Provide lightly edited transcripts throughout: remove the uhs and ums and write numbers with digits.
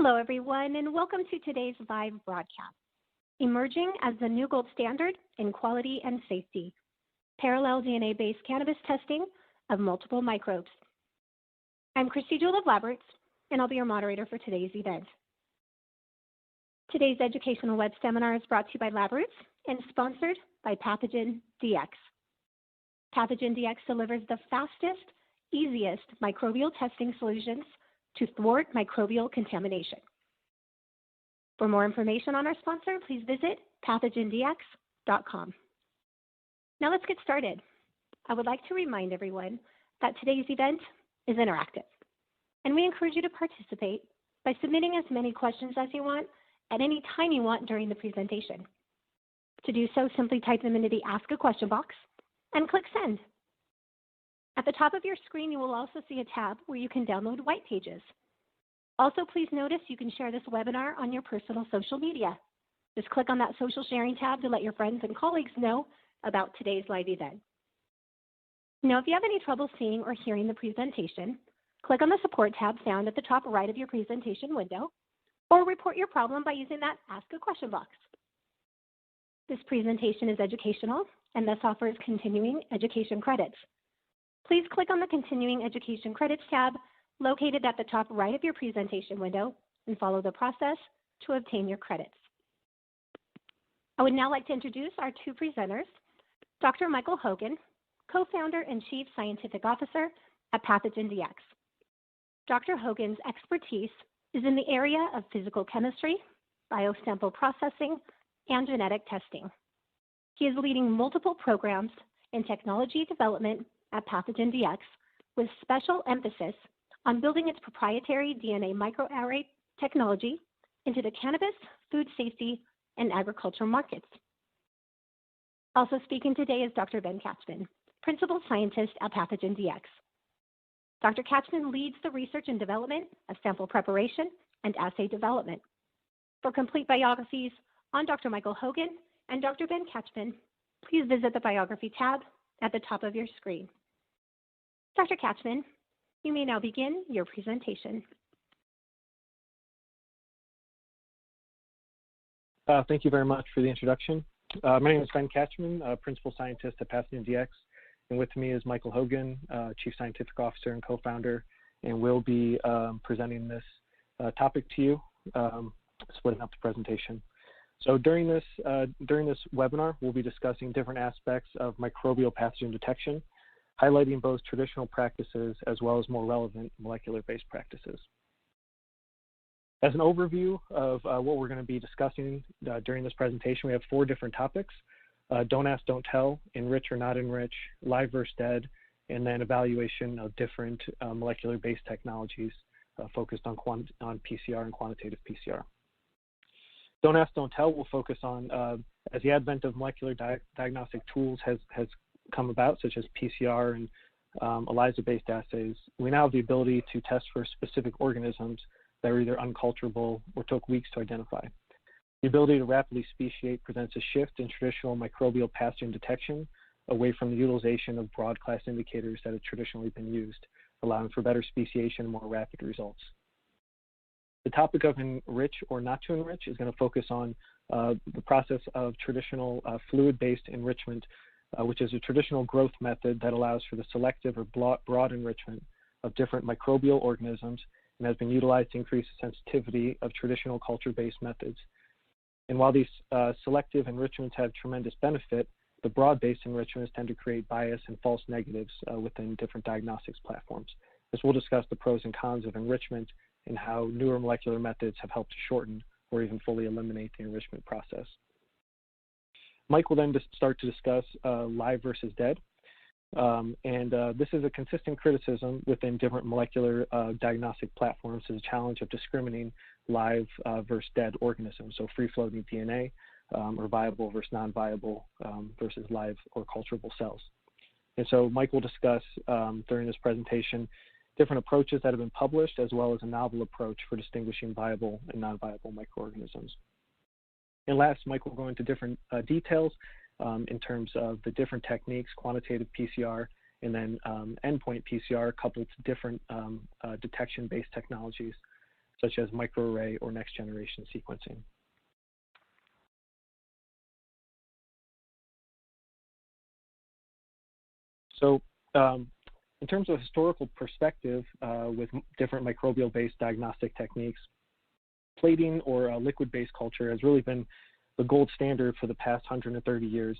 Hello, everyone, and welcome to today's live broadcast, Emerging as the New Gold Standard in Quality and Safety, Parallel DNA-Based Cannabis Testing of Multiple Microbes. I'm Christy Jewell of LabRoots, and I'll be your moderator for today's event. Today's educational web seminar is brought to you by LabRoots and sponsored by PathogenDx. PathogenDx delivers the fastest, easiest microbial testing solutions to thwart microbial contamination. For more information on our sponsor, please visit PathogenDx.com. Now let's get started. I would like to remind everyone that today's event is interactive, and we encourage you to participate by submitting as many questions as you want at any time you want during the presentation. To do so, simply type them into the Ask a Question box and click Send. At the top of your screen, you will also see a tab where you can download white pages. Also, please notice you can share this webinar on your personal social media. Just click on that social sharing tab to let your friends and colleagues know about today's live event. Now, if you have any trouble seeing or hearing the presentation, click on the Support tab found at the top right of your presentation window, or report your problem by using that Ask a Question box. This presentation is educational and thus offers continuing education credits. Please click on the Continuing Education Credits tab located at the top right of your presentation window and follow the process to obtain your credits. I would now like to introduce our two presenters, Dr. Michael Hogan, co-founder and chief scientific officer at PathogenDx. Dr. Hogan's expertise is in the area of physical chemistry, biosample processing, and genetic testing. He is leading multiple programs in technology development at PathogenDx with special emphasis on building its proprietary DNA MicroArray technology into the cannabis, food safety, and agriculture markets. Also speaking today is Dr. Ben Katchman, principal scientist at PathogenDx. Dr. Katchman leads the research and development of sample preparation and assay development. For complete biographies on Dr. Michael Hogan and Dr. Ben Katchman, please visit the Biography tab at the top of your screen. Dr. Katchman, you may now begin your presentation. Thank you very much for the introduction. My name is Ben Katchman, Principal Scientist at PathogenDx, and with me is Michael Hogan, Chief Scientific Officer and co-founder, and we'll be presenting this topic to you, splitting up the presentation. So during this webinar, we'll be discussing different aspects of microbial pathogen detection, highlighting both traditional practices as well as more relevant molecular-based practices. As an overview of what we're going to be discussing during this presentation, we have 4 different topics: don't ask, don't tell, enrich or not enrich, live versus dead, and then evaluation of different molecular-based technologies focused on PCR and quantitative PCR. Don't ask, don't tell will focus on, as the advent of molecular diagnostic tools has come about, such as PCR and ELISA-based assays, we now have the ability to test for specific organisms that are either unculturable or took weeks to identify. The ability to rapidly speciate presents a shift in traditional microbial pathogen detection away from the utilization of broad class indicators that have traditionally been used, allowing for better speciation and more rapid results. The topic of enrich or not to enrich is going to focus on the process of traditional fluid-based enrichment, which is a traditional growth method that allows for the selective or broad enrichment of different microbial organisms and has been utilized to increase the sensitivity of traditional culture-based methods. And while these selective enrichments have tremendous benefit, the broad-based enrichments tend to create bias and false negatives within different diagnostics platforms. As we'll discuss the pros and cons of enrichment and how newer molecular methods have helped to shorten or even fully eliminate the enrichment process. Mike will then start to discuss live versus dead. This is a consistent criticism within different molecular diagnostic platforms is a challenge of discriminating live versus dead organisms, so free-floating DNA or viable versus non-viable versus live or culturable cells. And so Mike will discuss during this presentation different approaches that have been published as well as a novel approach for distinguishing viable and non-viable microorganisms. And last, Mike will go into different details in terms of the different techniques, quantitative PCR, and then endpoint PCR coupled to different detection-based technologies, such as microarray or next-generation sequencing. So in terms of historical perspective, with different microbial-based diagnostic techniques, plating or liquid-based culture has really been the gold standard for the past 130 years.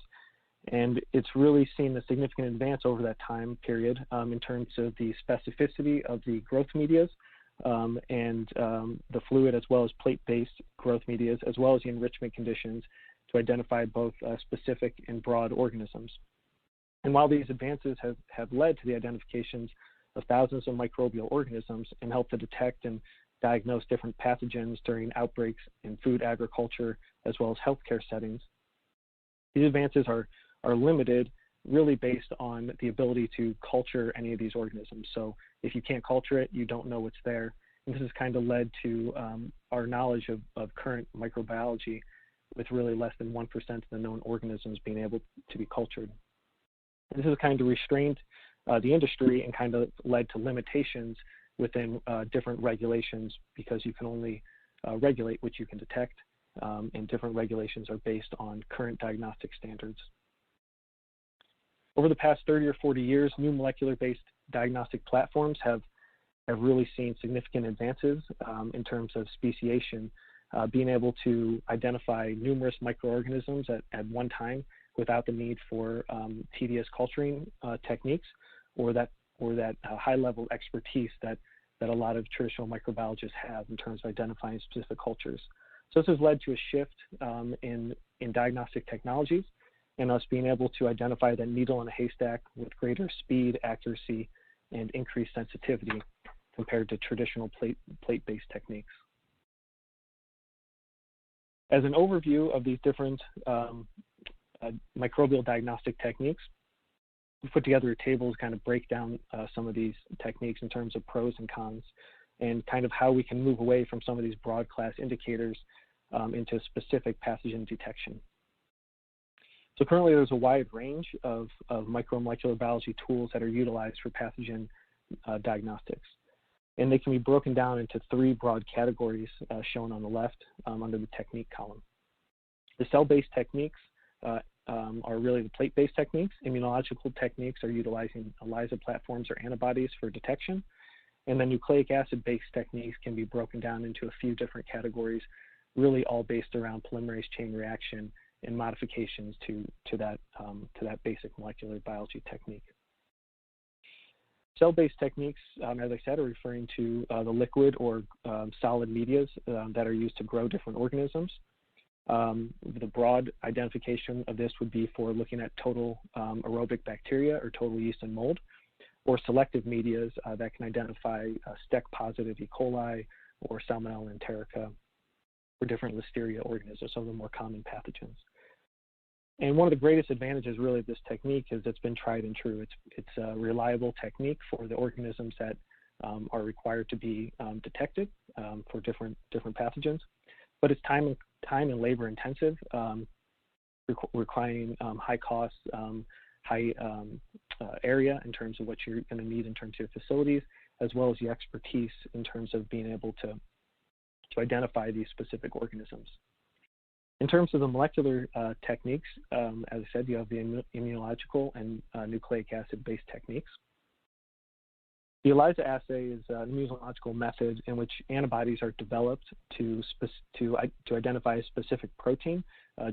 And it's really seen a significant advance over that time period in terms of the specificity of the growth medias and the fluid, as well as plate-based growth medias, as well as the enrichment conditions to identify both specific and broad organisms. And while these advances have led to the identifications of thousands of microbial organisms and helped to detect and diagnose different pathogens during outbreaks in food agriculture as well as healthcare settings, these advances are limited really based on the ability to culture any of these organisms. So if you can't culture it, you don't know what's there. And this has kind of led to our knowledge of current microbiology with really less than 1% of the known organisms being able to be cultured. This has kind of restrained the industry and kind of led to limitations within different regulations, because you can only regulate what you can detect, and different regulations are based on current diagnostic standards. Over the past 30 or 40 years, new molecular-based diagnostic platforms have really seen significant advances in terms of speciation, being able to identify numerous microorganisms at one time without the need for tedious culturing techniques or that high-level expertise that a lot of traditional microbiologists have in terms of identifying specific cultures. So this has led to a shift in diagnostic technologies and us being able to identify the needle in a haystack with greater speed, accuracy, and increased sensitivity compared to traditional plate-based techniques. As an overview of these different microbial diagnostic techniques, we put together a table to kind of break down some of these techniques in terms of pros and cons, and kind of how we can move away from some of these broad class indicators into specific pathogen detection. So currently there's a wide range of micromolecular biology tools that are utilized for pathogen diagnostics. And they can be broken down into three broad categories shown on the left under the technique column. The cell-based techniques are really the plate-based techniques. Immunological techniques are utilizing ELISA platforms or antibodies for detection. And then nucleic acid-based techniques can be broken down into a few different categories, really all based around polymerase chain reaction and modifications to that basic molecular biology technique. Cell-based techniques, as I said, are referring to the liquid or solid medias that are used to grow different organisms. The broad identification of this would be for looking at total aerobic bacteria or total yeast and mold, or selective medias that can identify STEC-positive E. coli or Salmonella enterica or different Listeria organisms, some of the more common pathogens. And one of the greatest advantages really of this technique is it's been tried and true. It's a reliable technique for the organisms that are required to be detected for different pathogens, but it's time and labor intensive, requiring high cost, high area in terms of what you're going to need in terms of your facilities, as well as the expertise in terms of being able to identify these specific organisms. In terms of the molecular techniques, as I said, you have the immunological and nucleic acid-based techniques. The ELISA assay is an immunological method in which antibodies are developed to identify a specific protein,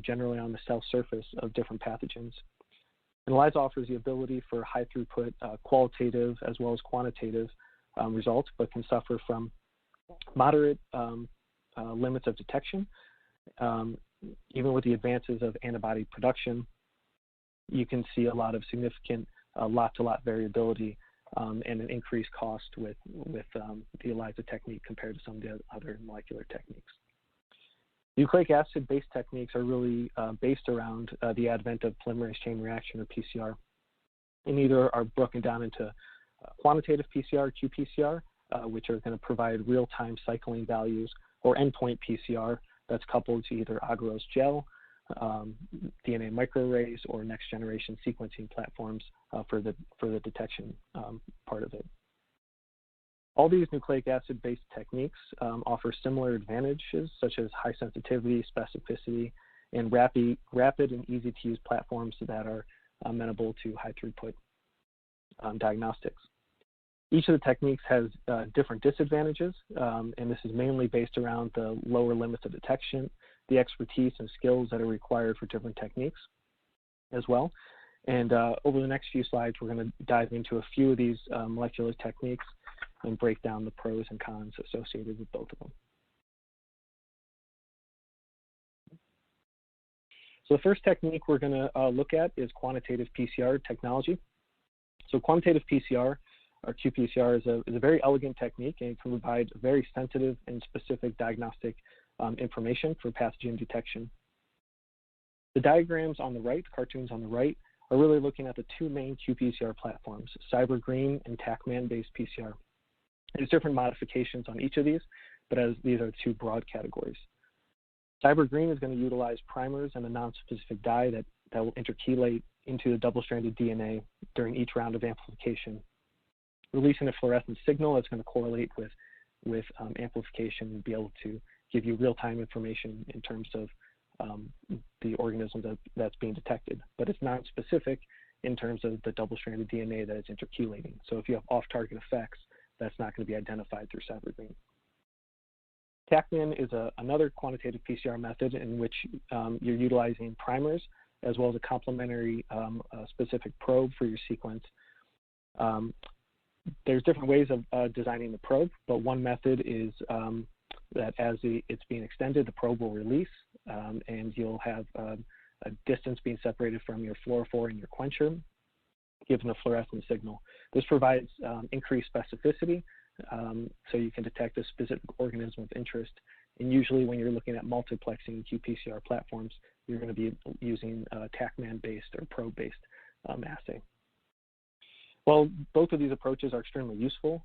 generally on the cell surface of different pathogens. And ELISA offers the ability for high throughput qualitative as well as quantitative results, but can suffer from moderate limits of detection. Even with the advances of antibody production, you can see a lot of significant lot-to-lot variability and an increased cost with the ELISA technique compared to some of the other molecular techniques. Nucleic acid-based techniques are really based around the advent of polymerase chain reaction or PCR, and either are broken down into quantitative PCR, QPCR, which are going to provide real-time cycling values, or endpoint PCR, that's coupled to either agarose gel, DNA microarrays, or next-generation sequencing platforms for the detection part of it. All these nucleic acid-based techniques offer similar advantages, such as high sensitivity, specificity, and rapid and easy-to-use platforms that are amenable to high-throughput diagnostics. Each of the techniques has different disadvantages, and this is mainly based around the lower limits of detection, the expertise and skills that are required for different techniques as well. And over the next few slides, we're going to dive into a few of these molecular techniques and break down the pros and cons associated with both of them. So the first technique we're going to look at is quantitative PCR technology. So quantitative PCR, or QPCR, is a very elegant technique and can provide very sensitive and specific diagnostic information for pathogen detection. The diagrams on the right, the cartoons on the right, are really looking at the two main QPCR platforms, CyberGreen and TaqMan-based PCR. There's different modifications on each of these, but as these are two broad categories. CyberGreen is going to utilize primers and a non-specific dye that will intercalate into the double-stranded DNA during each round of amplification, releasing a fluorescent signal that's going to correlate with amplification and be able to give you real-time information in terms of the organism that's being detected. But it's non-specific in terms of the double-stranded DNA that is intercalating. So if you have off-target effects, that's not going to be identified through CyberGreen. TaqMan is another quantitative PCR method in which you're utilizing primers as well as a complementary specific probe for your sequence. There's different ways of designing the probe, but one method is that as it's being extended, the probe will release, and you'll have a distance being separated from your fluorophore and your quencher, given a fluorescent signal. This provides increased specificity, so you can detect a specific organism of interest. And usually when you're looking at multiplexing qPCR platforms, you're going to be using TaqMan-based or probe-based assay. Well, both of these approaches are extremely useful.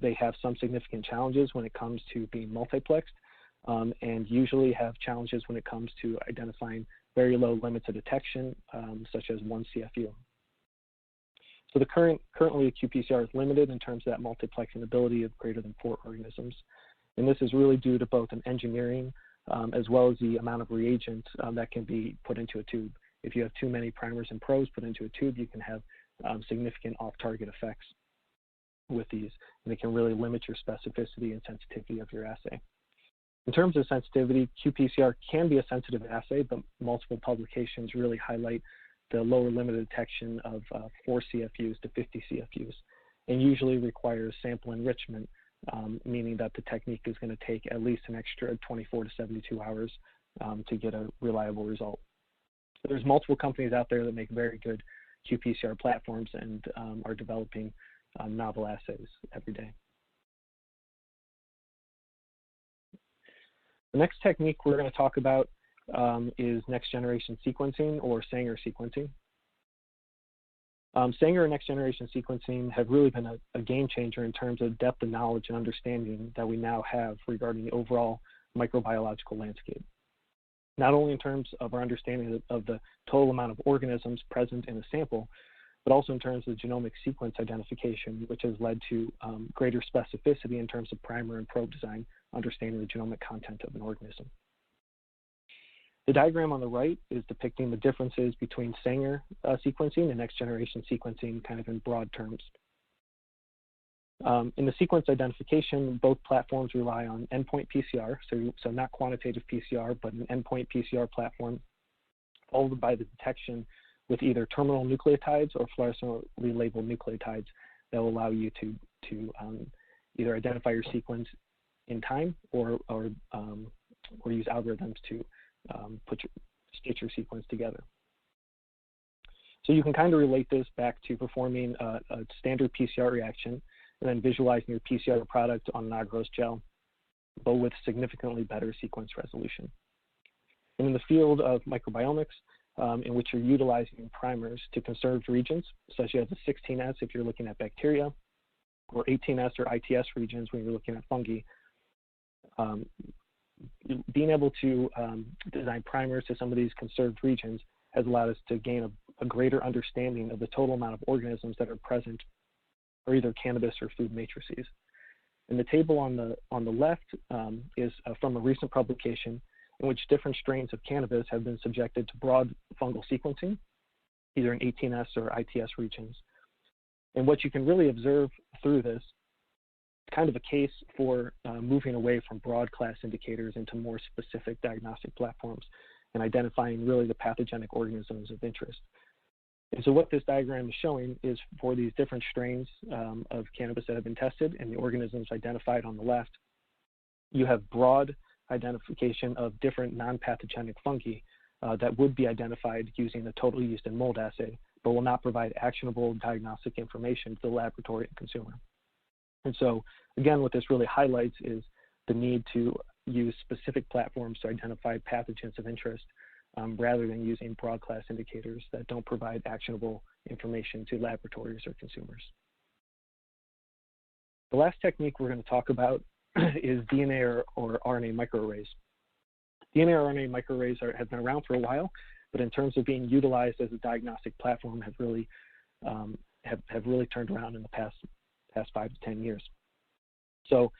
They have some significant challenges when it comes to being multiplexed, and usually have challenges when it comes to identifying very low limits of detection, such as 1 CFU. So currently qPCR is limited in terms of that multiplexing ability of greater than 4 organisms. And this is really due to both an engineering as well as the amount of reagents that can be put into a tube. If you have too many primers and probes put into a tube, you can have significant off-target effects with these, and it can really limit your specificity and sensitivity of your assay. In terms of sensitivity, qPCR can be a sensitive assay, but multiple publications really highlight the lower limit of detection of 4 CFUs to 50 CFUs, and usually requires sample enrichment, meaning that the technique is going to take at least an extra 24 to 72 hours to get a reliable result. So there's multiple companies out there that make very good qPCR platforms and are developing novel assays every day. The next technique we're going to talk about is next-generation sequencing, or Sanger sequencing. Sanger and next-generation sequencing have really been a game changer in terms of depth of knowledge and understanding that we now have regarding the overall microbiological landscape. Not only in terms of our understanding of the total amount of organisms present in a sample, but also in terms of genomic sequence identification, which has led to greater specificity in terms of primer and probe design, understanding the genomic content of an organism. The diagram on the right is depicting the differences between Sanger sequencing and next-generation sequencing, kind of in broad terms. In the sequence identification, both platforms rely on endpoint PCR, so not quantitative PCR, but an endpoint PCR platform, followed by the detection with either terminal nucleotides or fluorescently labeled nucleotides that will allow you to either identify your sequence in time or use algorithms to stitch your sequence together. So you can kind of relate this back to performing a standard PCR reaction and then visualizing your PCR product on an agarose gel, but with significantly better sequence resolution. And in the field of microbiomics, in which you're utilizing primers to conserved regions, such as a 16S if you're looking at bacteria, or 18S or ITS regions when you're looking at fungi, being able to design primers to some of these conserved regions has allowed us to gain a greater understanding of the total amount of organisms that are present or either cannabis or food matrices. And the table on the left is from a recent publication in which different strains of cannabis have been subjected to broad fungal sequencing, either in 18S or ITS regions. And what you can really observe through this is kind of a case for moving away from broad class indicators into more specific diagnostic platforms and identifying really the pathogenic organisms of interest. And so what this diagram is showing is for these different strains of cannabis that have been tested and the organisms identified on the left, you have broad identification of different non-pathogenic fungi that would be identified using the total yeast and mold assay, but will not provide actionable diagnostic information to the laboratory and consumer. And so, again, what this really highlights is the need to use specific platforms to identify pathogens of interest rather than using broad class indicators that don't provide actionable information to laboratories or consumers. The last technique we're going to talk about is DNA or RNA microarrays. DNA or RNA microarrays have been around for a while, but in terms of being utilized as a diagnostic platform have really turned around in the past 5 to 10 years. So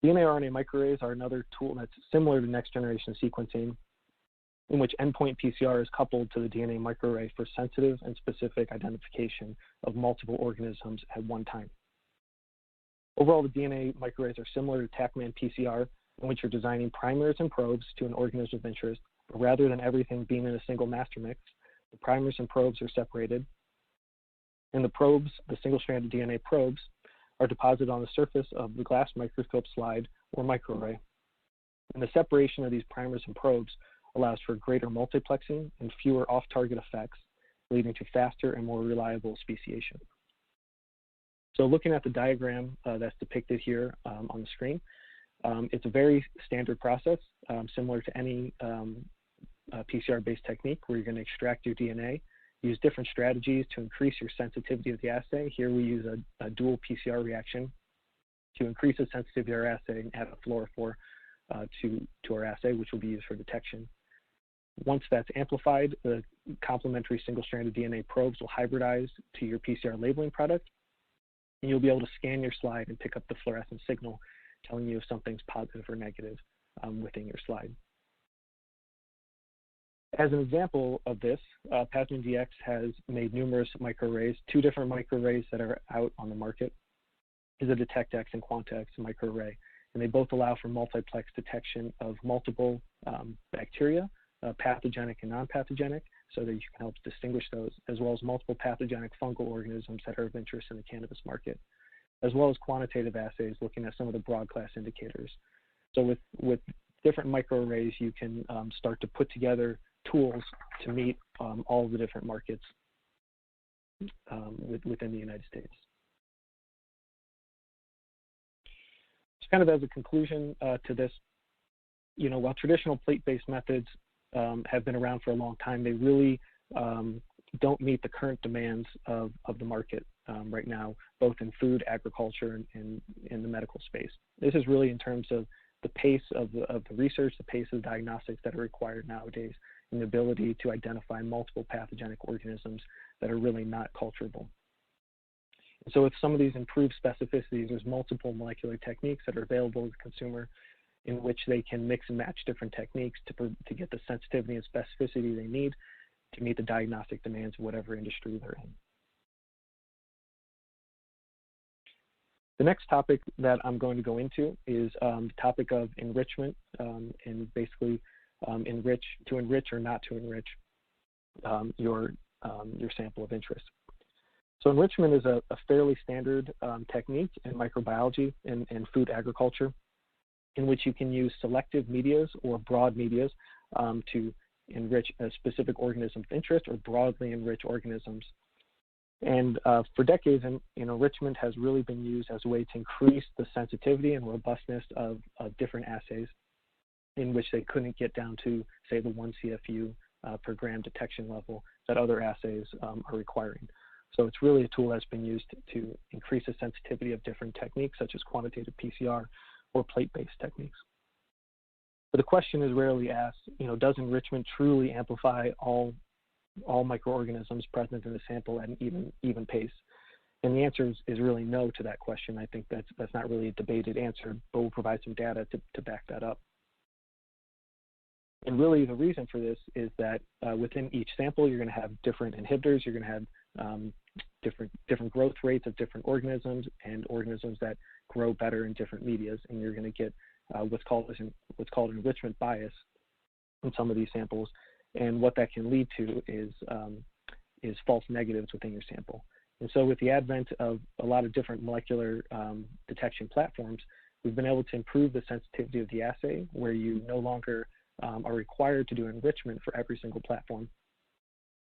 DNA or RNA microarrays are another tool that's similar to next generation sequencing, in which endpoint PCR is coupled to the DNA microarray for sensitive and specific identification of multiple organisms at one time. Overall, the DNA microarrays are similar to Katchman PCR, in which you're designing primers and probes to an organism of interest, but rather than everything being in a single master mix, the primers and probes are separated, and the probes, the single-stranded DNA probes, are deposited on the surface of the glass microscope slide or microarray. And the separation of these primers and probes allows for greater multiplexing and fewer off-target effects, leading to faster and more reliable speciation. So looking at the diagram that's depicted here on the screen, it's a very standard process, similar to any PCR-based technique where you're going to extract your DNA, use different strategies to increase your sensitivity of the assay. Here we use a dual PCR reaction to increase the sensitivity of our assay and add a fluorophore to our assay, which will be used for detection. Once that's amplified, the complementary single-stranded DNA probes will hybridize to your PCR labeling product, and you'll be able to scan your slide and pick up the fluorescent signal telling you if something's positive or negative within your slide. As an example of this, PathogenDx has made numerous microarrays. 2 different microarrays that are out on the market is a DetectX and QuantX microarray, and they both allow for multiplex detection of multiple bacteria, pathogenic and non-pathogenic, so that you can help distinguish those, as well as multiple pathogenic fungal organisms that are of interest in the cannabis market, as well as quantitative assays looking at some of the broad class indicators. So with different microarrays, you can start to put together tools to meet all of the different markets within the United States. So kind of as a conclusion to this, while traditional plate-based methods have been around for a long time, they really don't meet the current demands of the market right now, both in food, agriculture, and in the medical space. This is really in terms of the pace of the research, the pace of the diagnostics that are required nowadays, and the ability to identify multiple pathogenic organisms that are really not culturable. And so with some of these improved specificities, there's multiple molecular techniques that are available to the consumer in which they can mix and match different techniques to get the sensitivity and specificity they need to meet the diagnostic demands of whatever industry they're in. The next topic that I'm going to go into is the topic of enrichment and basically to enrich or not to enrich your sample of interest. So enrichment is a fairly standard technique in microbiology and food agriculture, in which you can use selective medias or broad medias to enrich a specific organism of interest or broadly enrich organisms. And for decades, enrichment has really been used as a way to increase the sensitivity and robustness of different assays in which they couldn't get down to, say, the 1 CFU per gram detection level that other assays are requiring. So it's really a tool that's been used to increase the sensitivity of different techniques, such as quantitative PCR or plate-based techniques. But the question is rarely asked, does enrichment truly amplify all microorganisms present in the sample at an even pace? And the answer is really no to that question. I think that's not really a debated answer, but we'll provide some data to back that up. And really the reason for this is that within each sample, you're going to have different inhibitors. You're going to have different growth rates of different organisms and organisms that grow better in different medias. And you're going to get what's called enrichment bias in some of these samples. And what that can lead to is false negatives within your sample. And so with the advent of a lot of different molecular detection platforms, we've been able to improve the sensitivity of the assay, where you no longer are required to do enrichment for every single platform.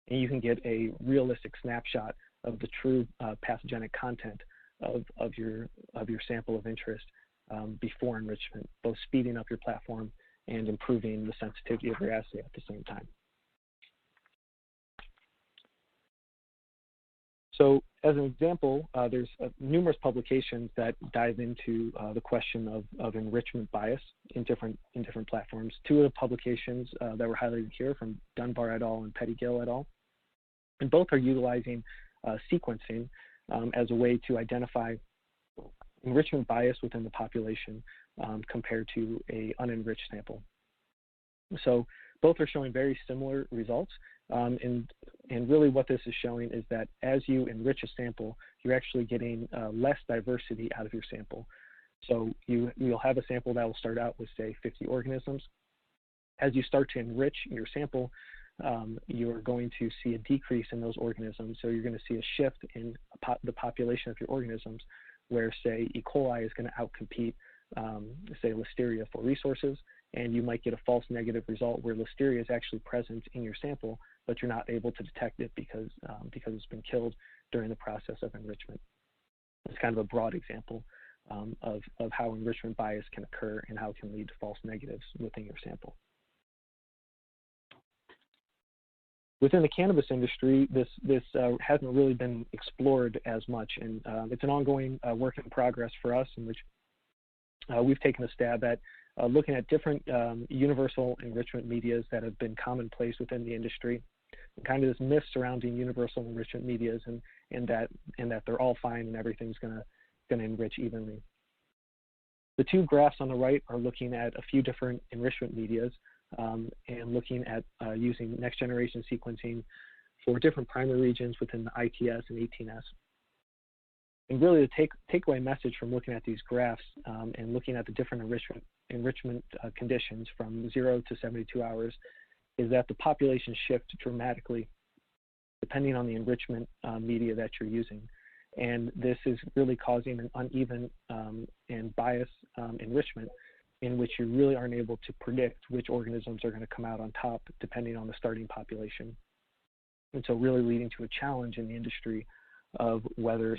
And you can get a realistic snapshot of the true pathogenic content of your sample of interest before enrichment, both speeding up your platform and improving the sensitivity of your assay at the same time. So as an example, there's numerous publications that dive into the question of enrichment bias in different platforms. Two of the publications that were highlighted here from Dunbar et al. And Pettigill et al. And both are utilizing sequencing as a way to identify enrichment bias within the population compared to an unenriched sample. So both are showing very similar results. And really what this is showing is that as you enrich a sample, you're actually getting less diversity out of your sample. So you'll have a sample that will start out with, say, 50 organisms. As you start to enrich your sample, you're going to see a decrease in those organisms. So you're going to see a shift in the population of your organisms, where, say, E. coli is going to outcompete, say, Listeria for resources, and you might get a false negative result where Listeria is actually present in your sample, but you're not able to detect it because it's been killed during the process of enrichment. It's kind of a broad example of how enrichment bias can occur and how it can lead to false negatives within your sample. Within the cannabis industry, this hasn't really been explored as much, and it's an ongoing work in progress for us, in which we've taken a stab at looking at different universal enrichment medias that have been commonplace within the industry, and kind of this myth surrounding universal enrichment medias, and that they're all fine and everything's gonna enrich evenly. The two graphs on the right are looking at a few different enrichment medias and looking at using next generation sequencing for different primary regions within the ITS and 18S. And really the takeaway message from looking at these graphs and looking at the different enrichment conditions from 0 to 72 hours is that the population shift dramatically depending on the enrichment media that you're using. And this is really causing an uneven and biased enrichment, in which you really aren't able to predict which organisms are going to come out on top depending on the starting population. And so really leading to a challenge in the industry of whether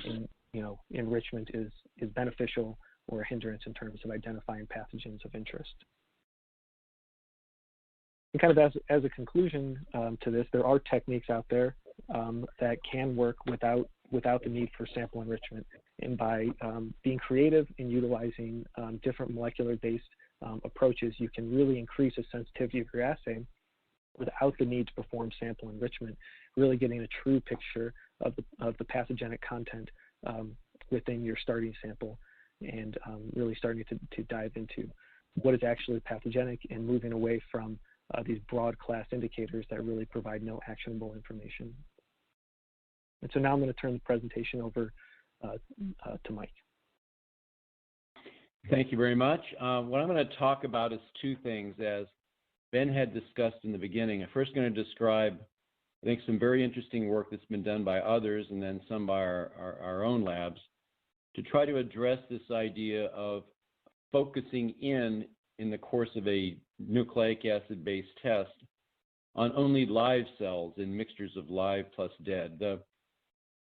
enrichment is beneficial or a hindrance in terms of identifying pathogens of interest. And kind of as a conclusion to this, there are techniques out there that can work without the need for sample enrichment. And by being creative and utilizing different molecular-based approaches, you can really increase the sensitivity of your assay without the need to perform sample enrichment, really getting a true picture of the pathogenic content within your starting sample, and really starting to dive into what is actually pathogenic and moving away from these broad class indicators that really provide no actionable information. And so now I'm going to turn the presentation over to Mike. Thank you very much. What I'm going to talk about is two things. As Ben had discussed in the beginning, I'm first going to describe, I think, some very interesting work that's been done by others and then some by our own labs to try to address this idea of focusing in the course of a nucleic acid-based test on only live cells in mixtures of live plus dead.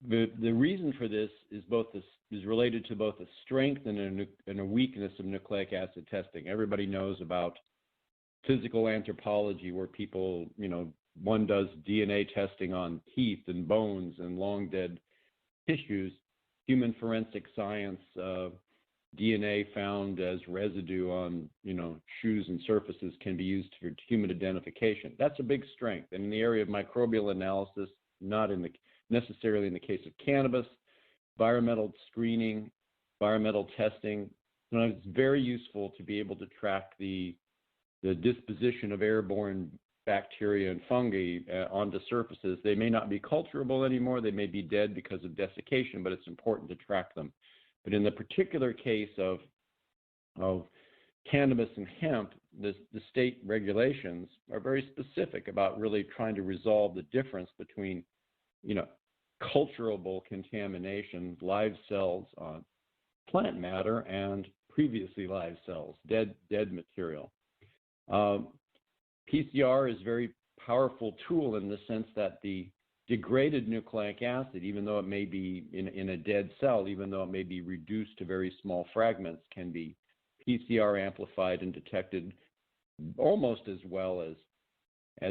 The reason for this is related to both the strength and a weakness of nucleic acid testing. Everybody knows about physical anthropology, where people, one does DNA testing on teeth and bones and long dead tissues. Human forensic science, DNA found as residue on, shoes and surfaces can be used for human identification. That's a big strength. And in the area of microbial analysis, not necessarily in the case of cannabis, environmental screening, environmental testing. Sometimes it's very useful to be able to track the disposition of airborne bacteria and fungi onto surfaces. They may not be culturable anymore. They may be dead because of desiccation, but it's important to track them. But in the particular case of cannabis and hemp, the state regulations are very specific about really trying to resolve the difference between, culturable contamination, live cells on plant matter, and previously live cells, dead material. PCR is a very powerful tool in the sense that the degraded nucleic acid, even though it may be in a dead cell, even though it may be reduced to very small fragments, can be PCR amplified and detected almost as well as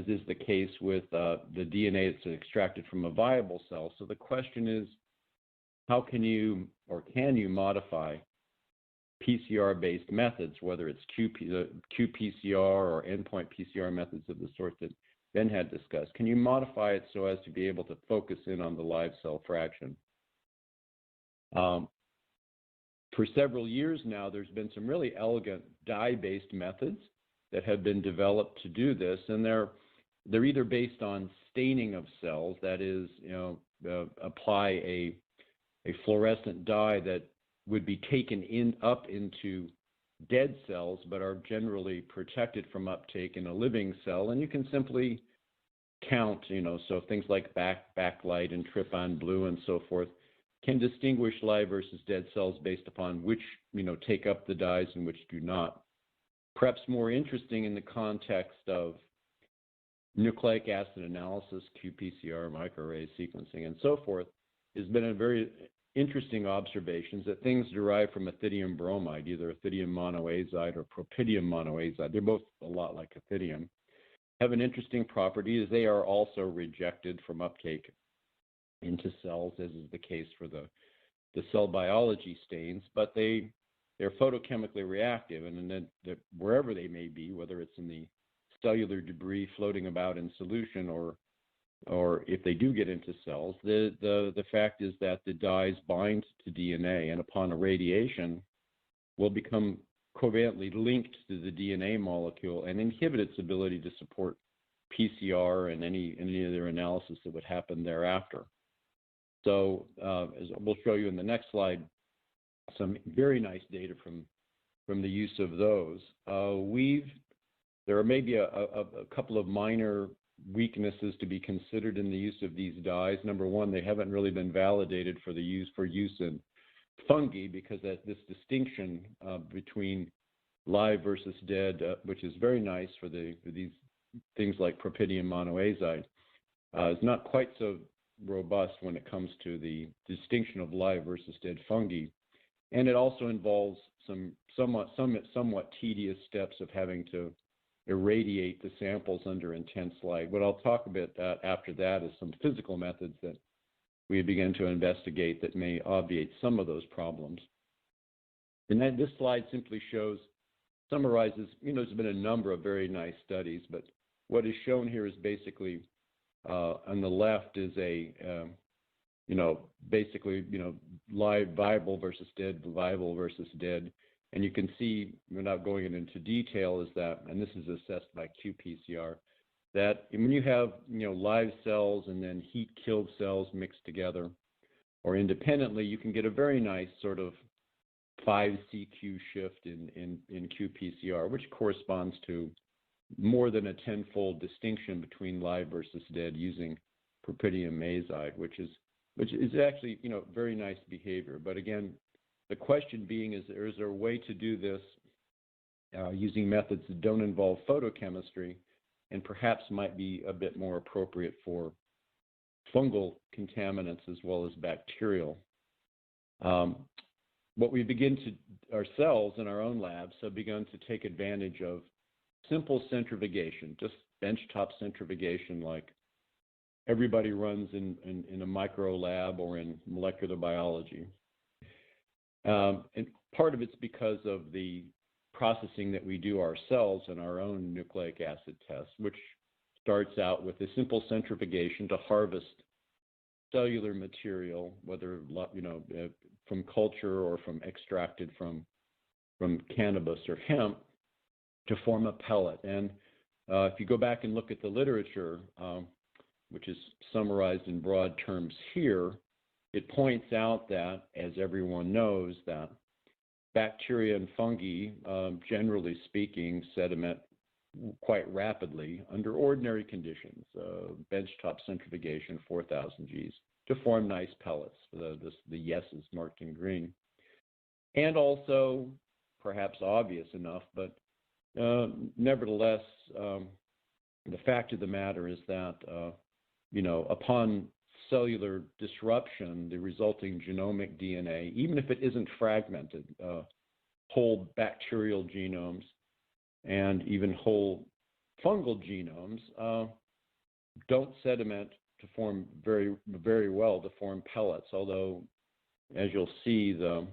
is the case with the DNA that's extracted from a viable cell. So the question is, how can you modify PCR-based methods, whether it's QPCR or endpoint PCR methods of the sort that Ben had discussed? Can you modify it so as to be able to focus in on the live cell fraction? For several years now, there's been some really elegant dye-based methods that have been developed to do this, and they're either based on staining of cells, that is, apply a fluorescent dye that would be taken up into dead cells, but are generally protected from uptake in a living cell, and you can simply count, so things like backlight and trypon blue and so forth can distinguish live versus dead cells based upon which, take up the dyes and which do not. Perhaps more interesting in the context of nucleic acid analysis, QPCR, microarray sequencing, and so forth, has been a very interesting observations that things derived from ethidium bromide, either ethidium monoazide or propidium monoazide, they're both a lot like ethidium, have an interesting property is they are also rejected from uptake into cells, as is the case for the cell biology stains, but they're photochemically reactive, and then wherever they may be, whether it's in the cellular debris floating about in solution or if they do get into cells, the fact is that the dyes bind to DNA, and upon irradiation will become covalently linked to the DNA molecule and inhibit its ability to support PCR and any other analysis that would happen thereafter. So as we'll show you in the next slide, some very nice data from the use of those. There are maybe a couple of minor weaknesses to be considered in the use of these dyes. Number one, they haven't really been validated for use in fungi, because this distinction between live versus dead, which is very nice for these things like propidium monoazide, is not quite so robust when it comes to the distinction of live versus dead fungi. And it also involves some somewhat tedious steps of having to irradiate the samples under intense light. What I'll talk about after that is some physical methods that we begin to investigate that may obviate some of those problems. And then this slide simply summarizes, there's been a number of very nice studies, but what is shown here is basically, on the left is basically, live viable versus dead, viable versus dead. And you can see, without going into detail, is that, and this is assessed by QPCR, that when you have, live cells and then heat-killed cells mixed together or independently, you can get a very nice sort of 5CQ shift in QPCR, which corresponds to more than a 10-fold distinction between live versus dead using propidium azide, which is actually, very nice behavior. But again, the question being is there a way to do this using methods that don't involve photochemistry and perhaps might be a bit more appropriate for fungal contaminants as well as bacterial? What we begin to ourselves in our own labs have begun to take advantage of simple centrifugation, just benchtop centrifugation like everybody runs in a micro lab or in molecular biology. And part of it's because of the processing that we do ourselves in our own nucleic acid tests, which starts out with a simple centrifugation to harvest cellular material, whether from culture or from extracted from cannabis or hemp, to form a pellet. And if you go back and look at the literature, which is summarized in broad terms here, it points out that, as everyone knows, that bacteria and fungi, generally speaking, sediment quite rapidly under ordinary conditions, benchtop centrifugation, 4,000 Gs, to form nice pellets, the yeses marked in green. And also, perhaps obvious enough, but nevertheless, the fact of the matter is that, upon cellular disruption, the resulting genomic DNA, even if it isn't fragmented, whole bacterial genomes and even whole fungal genomes don't sediment to form very, very well to form pellets, although, as you'll see, the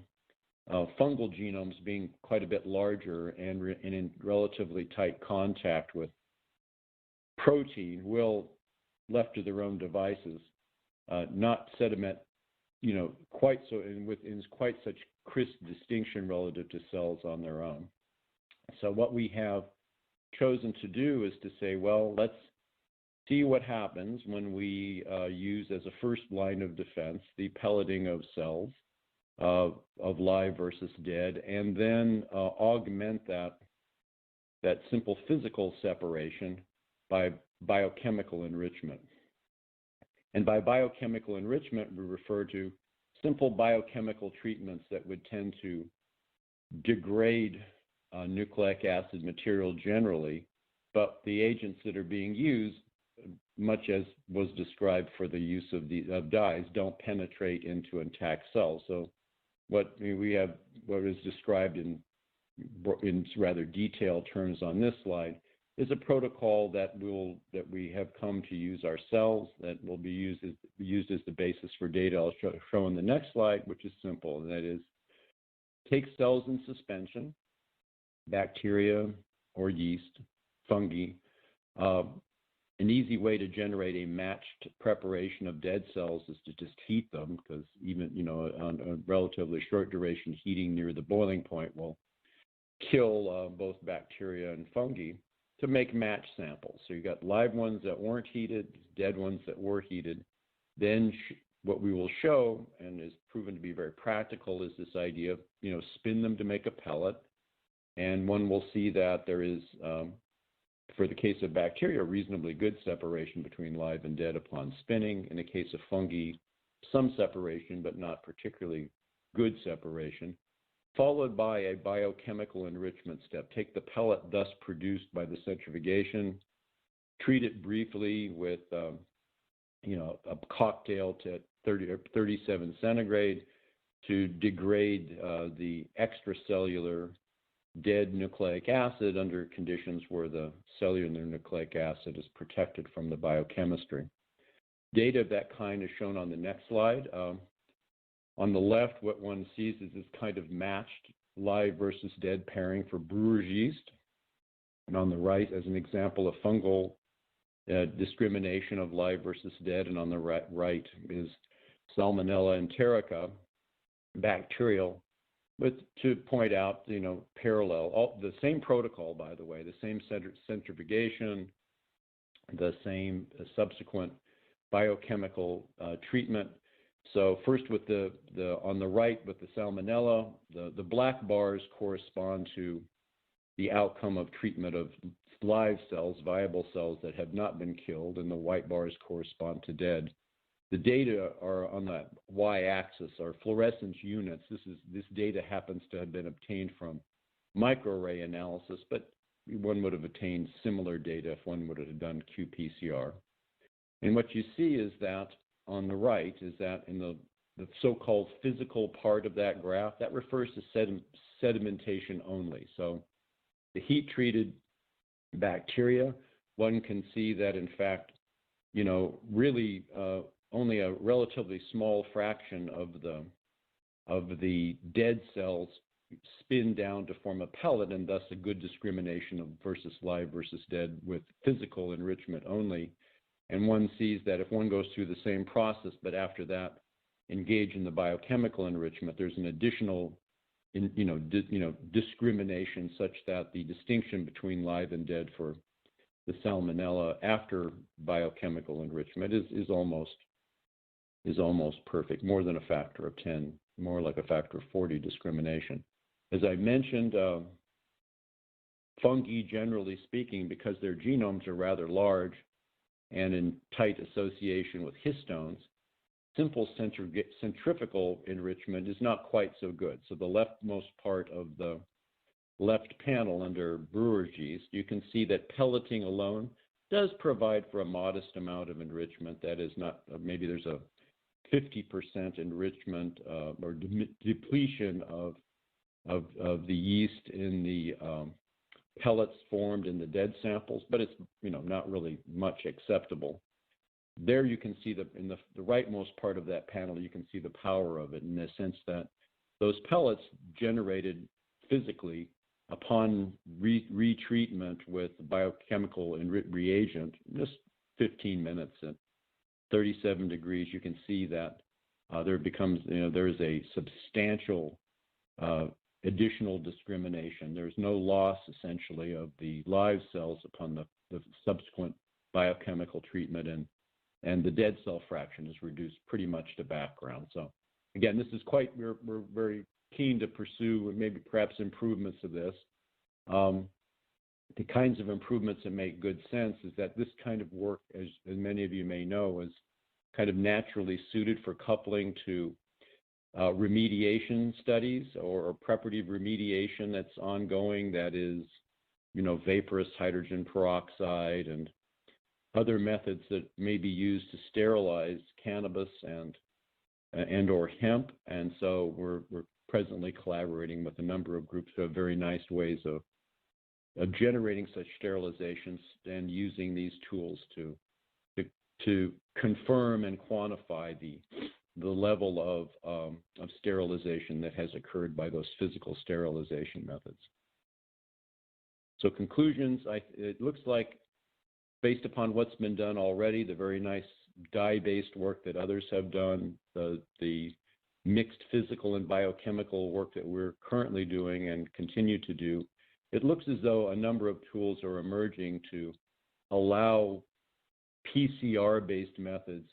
fungal genomes being quite a bit larger and in relatively tight contact with protein will, left to their own devices, not sediment, quite so, and within quite such crisp distinction relative to cells on their own. So what we have chosen to do is to say, well, let's see what happens when we use as a first line of defense the pelleting of cells of live versus dead, and then augment that simple physical separation by biochemical enrichment. And by biochemical enrichment, we refer to simple biochemical treatments that would tend to degrade nucleic acid material generally, but the agents that are being used, much as was described for the use of dyes, don't penetrate into intact cells. So what is described in rather detailed terms on this slide is a protocol that we have come to use ourselves, that will be used as the basis for data I'll show on the next slide, which is simple, and that is take cells in suspension, bacteria or yeast, fungi. An easy way to generate a matched preparation of dead cells is to just heat them, because even on a relatively short duration heating near the boiling point will kill both bacteria and fungi, to make match samples. So you got live ones that weren't heated, dead ones that were heated. Then what we will show, and is proven to be very practical, is this idea of spin them to make a pellet. And one will see that there is, for the case of bacteria, reasonably good separation between live and dead upon spinning. In the case of fungi, some separation, but not particularly good separation, followed by a biochemical enrichment step. Take the pellet thus produced by the centrifugation, treat it briefly with a cocktail to 37 centigrade to degrade the extracellular dead nucleic acid under conditions where the cellular nucleic acid is protected from the biochemistry. Data of that kind is shown on the next slide. On the left, what one sees is this kind of matched live versus dead pairing for brewer's yeast. And on the right, as an example of fungal discrimination of live versus dead, and on the right is Salmonella enterica, bacterial, but to point out, parallel, the same protocol, by the way, the same centrifugation, the same subsequent biochemical treatment. So first with on the right with the Salmonella, the black bars correspond to the outcome of treatment of live cells, viable cells that have not been killed, and the white bars correspond to dead. The data are on the y-axis are fluorescence units. This data happens to have been obtained from microarray analysis, but one would have obtained similar data if one would have done QPCR. And what you see is that on the right is that in the so-called physical part of that graph, that refers to sedimentation only. So the heat-treated bacteria, one can see that in fact, really only a relatively small fraction of the dead cells spin down to form a pellet, and thus a good discrimination of versus live versus dead with physical enrichment only. And one sees that if one goes through the same process, but after that engage in the biochemical enrichment, there's an additional discrimination such that the distinction between live and dead for the salmonella after biochemical enrichment is almost perfect, more than a factor of 10, more like a factor of 40 discrimination. As I mentioned, fungi, generally speaking, because their genomes are rather large and in tight association with histones, simple centrifugal enrichment is not quite so good. So the leftmost part of the left panel under brewer's yeast, you can see that pelleting alone does provide for a modest amount of enrichment. That is not, maybe there's a 50% enrichment or depletion of the yeast in the pellets formed in the dead samples, but it's not really much acceptable. There you can see in the rightmost part of that panel, you can see the power of it in the sense that those pellets generated physically upon retreatment with biochemical reagent, just 15 minutes at 37 degrees, you can see that there is a substantial additional discrimination. There's no loss essentially of the live cells upon the subsequent biochemical treatment, and the dead cell fraction is reduced pretty much to background. So again, this is we're very keen to pursue maybe perhaps improvements of this. The kinds of improvements that make good sense is that this kind of work, as many of you may know, is kind of naturally suited for coupling to remediation studies or preparative remediation that's ongoing, that is, vaporous hydrogen peroxide and other methods that may be used to sterilize cannabis and or hemp. And so we're presently collaborating with a number of groups who have very nice ways of generating such sterilizations and using these tools to confirm and quantify the level of sterilization that has occurred by those physical sterilization methods. So conclusions, it looks like, based upon what's been done already, the very nice dye-based work that others have done, the mixed physical and biochemical work that we're currently doing and continue to do, it looks as though a number of tools are emerging to allow PCR-based methods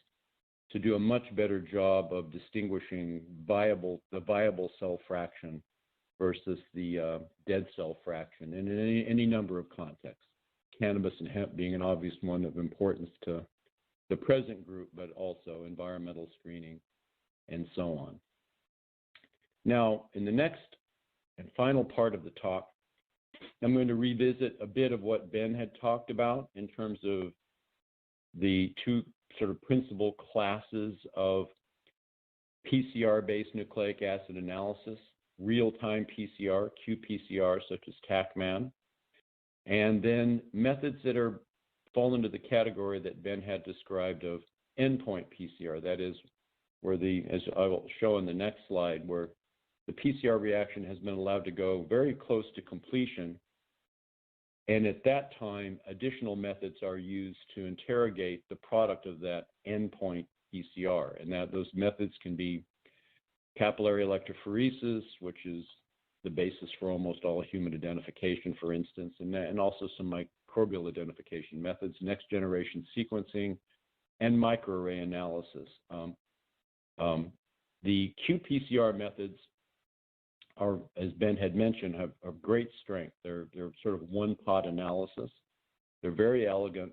to do a much better job of distinguishing the viable cell fraction versus the dead cell fraction in any number of contexts. Cannabis and hemp being an obvious one of importance to the present group, but also environmental screening and so on. Now, in the next and final part of the talk, I'm going to revisit a bit of what Ben had talked about in terms of the two sort of principal classes of PCR-based nucleic acid analysis, real-time PCR, QPCR, such as Katchman, and then methods that fall into the category that Ben had described of endpoint PCR. That is where as I will show in the next slide, where the PCR reaction has been allowed to go very close to completion. And at that time, additional methods are used to interrogate the product of that endpoint PCR. And those methods can be capillary electrophoresis, which is the basis for almost all human identification, for instance, and also some microbial identification methods, next generation sequencing, and microarray analysis. The qPCR methods are, as Ben had mentioned, have great strength. They're sort of one-pot analysis. They're very elegant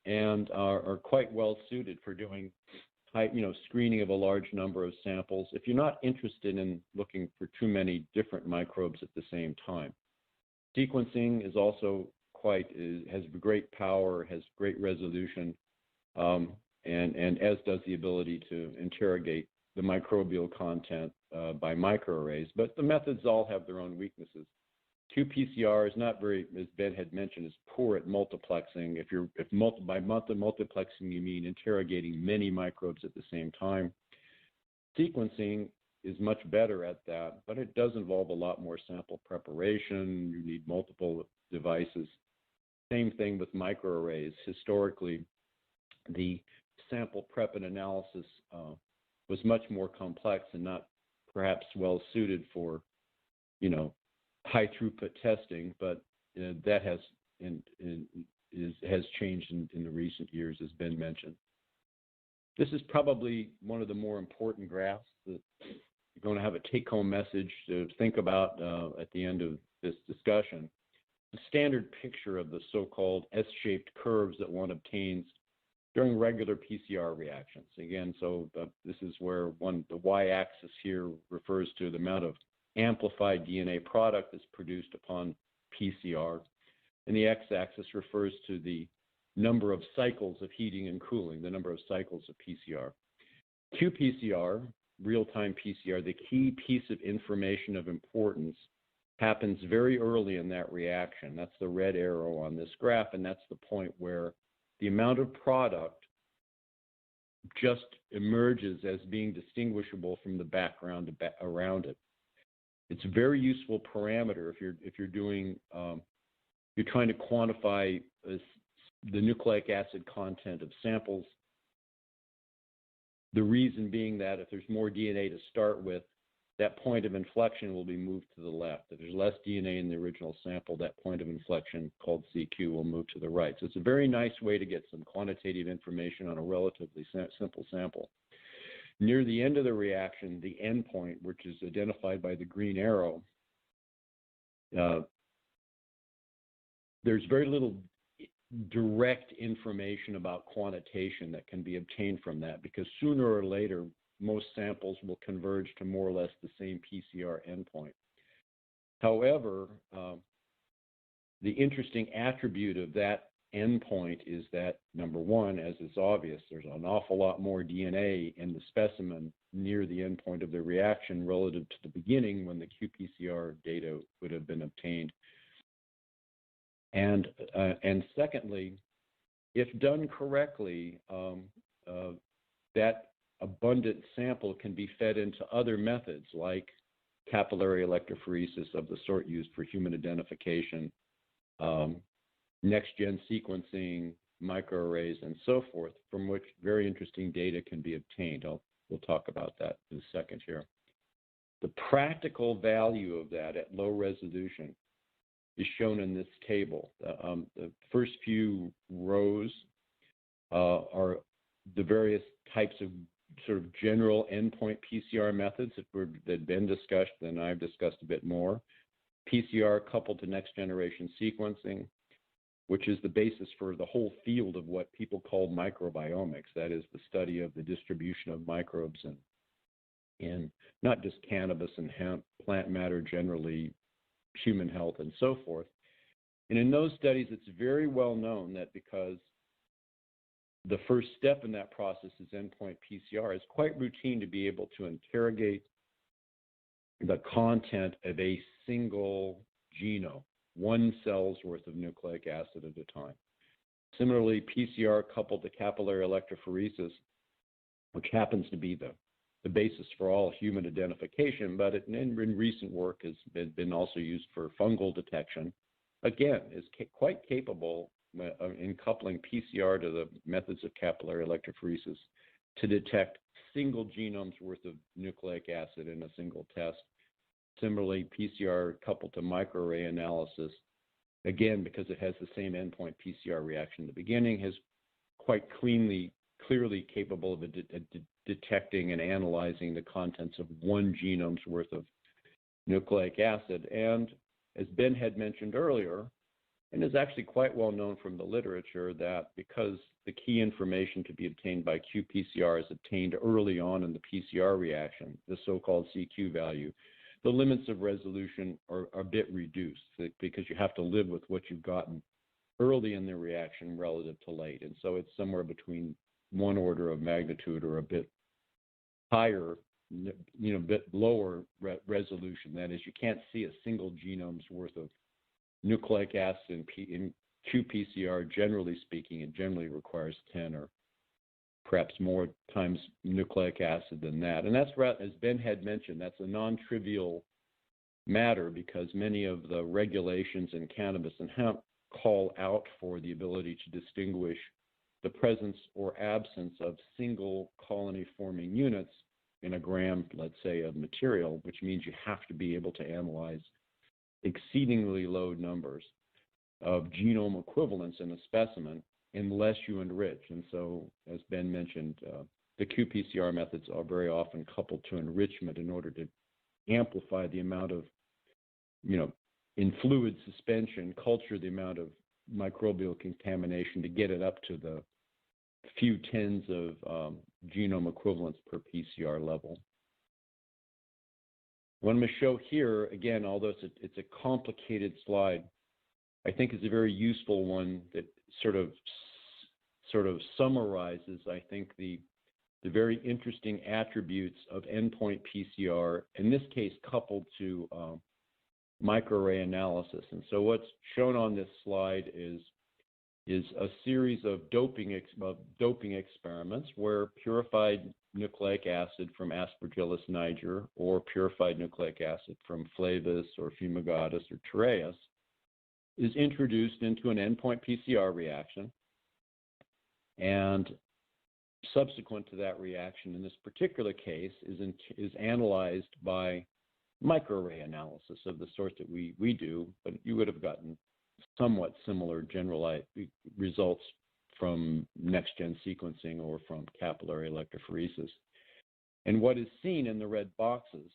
and are quite well suited for doing screening of a large number of samples if you're not interested in looking for too many different microbes at the same time. Sequencing is also has great power, has great resolution, and as does the ability to interrogate the microbial content by microarrays, but the methods all have their own weaknesses. qPCR is not very, as Ben had mentioned, is poor at multiplexing. By multiplexing you mean interrogating many microbes at the same time. Sequencing is much better at that, but it does involve a lot more sample preparation. You need multiple devices. Same thing with microarrays. Historically, the sample prep and analysis was much more complex and not perhaps well suited for, high throughput testing, but that has has changed in the recent years, as Ben mentioned. This is probably one of the more important graphs that you're going to have a take-home message to think about at the end of this discussion. The standard picture of the so-called S-shaped curves that one obtains during regular PCR reactions. Again, this is where the y-axis here refers to the amount of amplified DNA product that's produced upon PCR, and the x-axis refers to the number of cycles of heating and cooling, the number of cycles of PCR. QPCR, real-time PCR, the key piece of information of importance, happens very early in that reaction. That's the red arrow on this graph, and that's the point where the amount of product just emerges as being distinguishable from the background around it. It's a very useful parameter if you're doing you're trying to quantify the nucleic acid content of samples. The reason being that if there's more DNA to start with, that point of inflection will be moved to the left. If there's less DNA in the original sample, that point of inflection called CQ will move to the right. So it's a very nice way to get some quantitative information on a relatively simple sample. Near the end of the reaction, the endpoint, which is identified by the green arrow, there's very little direct information about quantitation that can be obtained from that, because sooner or later, most samples will converge to more or less the same PCR endpoint. However, the interesting attribute of that endpoint is that, number one, as is obvious, there's an awful lot more DNA in the specimen near the endpoint of the reaction relative to the beginning when the qPCR data would have been obtained. And secondly, if done correctly, that abundant sample can be fed into other methods like capillary electrophoresis of the sort used for human identification, next-gen sequencing, microarrays, and so forth, from which very interesting data can be obtained. We'll talk about that in a second here. The practical value of that at low resolution is shown in this table. The first few rows are the various types of sort of general endpoint PCR methods that had been discussed and I've discussed a bit more. PCR coupled to next generation sequencing, which is the basis for the whole field of what people call microbiomics. That is the study of the distribution of microbes in not just cannabis and hemp, plant matter generally, human health, and so forth. And in those studies, it's very well known that because the first step in that process is endpoint PCR, it's quite routine to be able to interrogate the content of a single genome, one cell's worth of nucleic acid at a time. Similarly, PCR coupled to capillary electrophoresis, which happens to be the basis for all human identification, but in recent work has been also used for fungal detection, again, is quite capable in coupling PCR to the methods of capillary electrophoresis to detect single genomes worth of nucleic acid in a single test. Similarly, PCR coupled to microarray analysis, again, because it has the same endpoint PCR reaction at the beginning, is quite clearly capable of detecting and analyzing the contents of one genome's worth of nucleic acid. And as Ben had mentioned earlier, and is actually quite well known from the literature, that because the key information to be obtained by qPCR is obtained early on in the PCR reaction, the so-called CQ value, the limits of resolution are a bit reduced because you have to live with what you've gotten early in the reaction relative to late. And so it's somewhere between one order of magnitude or a bit higher, bit lower resolution. That is, you can't see a single genome's worth of nucleic acid in qPCR. Generally speaking, it generally requires 10 or perhaps more times nucleic acid than that. And that's, as Ben had mentioned, that's a non-trivial matter because many of the regulations in cannabis and hemp call out for the ability to distinguish the presence or absence of single colony forming units in a gram, let's say, of material, which means you have to be able to analyze exceedingly low numbers of genome equivalents in a specimen unless you enrich. And so, as Ben mentioned, the QPCR methods are very often coupled to enrichment in order to amplify the amount of, in fluid suspension, culture the amount of microbial contamination to get it up to the few tens of genome equivalents per PCR level. What I'm going to show here, again, although it's a complicated slide, I think is a very useful one that sort of summarizes, I think, the very interesting attributes of endpoint PCR, in this case coupled to microarray analysis. And so what's shown on this slide is a series of doping experiments where purified nucleic acid from Aspergillus niger or purified nucleic acid from Flavus or Fumigatus or Terraeus is introduced into an endpoint PCR reaction, and subsequent to that reaction, in this particular case, is analyzed by microarray analysis of the sort that we do, but you would have gotten somewhat similar generalized results from next-gen sequencing or from capillary electrophoresis. And what is seen in the red boxes,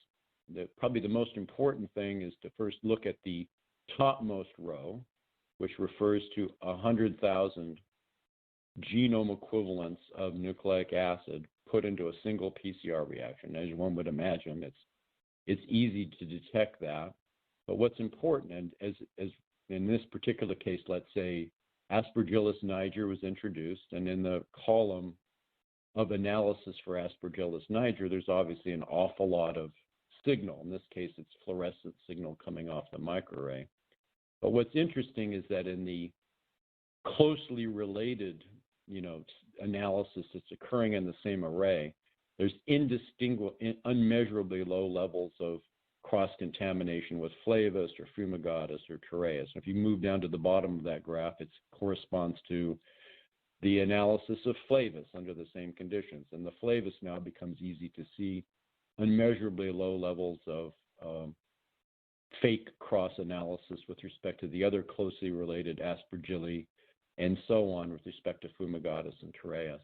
probably the most important thing is to first look at the topmost row, which refers to 100,000 genome equivalents of nucleic acid put into a single PCR reaction. As one would imagine, it's easy to detect that. But what's important, and as in this particular case, let's say Aspergillus niger was introduced, and in the column of analysis for Aspergillus niger, there's obviously an awful lot of signal. In this case, it's fluorescent signal coming off the microarray. But what's interesting is that in the closely related, analysis that's occurring in the same array, there's unmeasurably low levels of cross-contamination with Flavus or Fumigatus or Terraeus. If you move down to the bottom of that graph, it corresponds to the analysis of Flavus under the same conditions. And the Flavus now becomes easy to see unmeasurably low levels of fake cross-analysis with respect to the other closely related Aspergilli, and so on with respect to Fumigatus and Terraeus.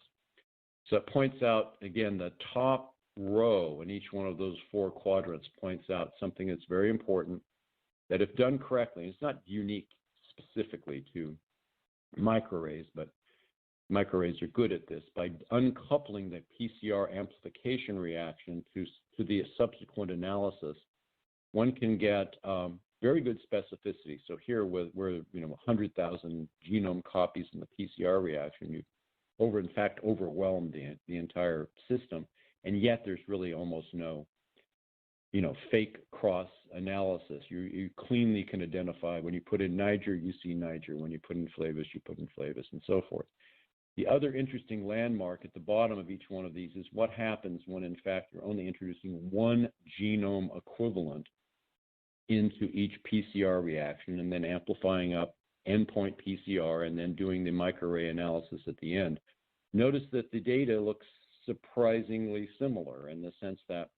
So it points out, again, the top row in each one of those four quadrants points out something that's very important, that if done correctly, it's not unique specifically to microarrays, but microarrays are good at this. By uncoupling the PCR amplification reaction to the subsequent analysis, one can get very good specificity. So here, we're 100,000 genome copies in the PCR reaction, you've in fact overwhelmed the entire system, and yet there's really almost no, fake cross analysis. You cleanly can identify when you put in niger, you see niger. When you put in Flavus, you put in Flavus, and so forth. The other interesting landmark at the bottom of each one of these is what happens when, in fact, you're only introducing one genome equivalent into each PCR reaction and then amplifying up endpoint PCR and then doing the microarray analysis at the end. Notice that the data looks surprisingly similar in the sense that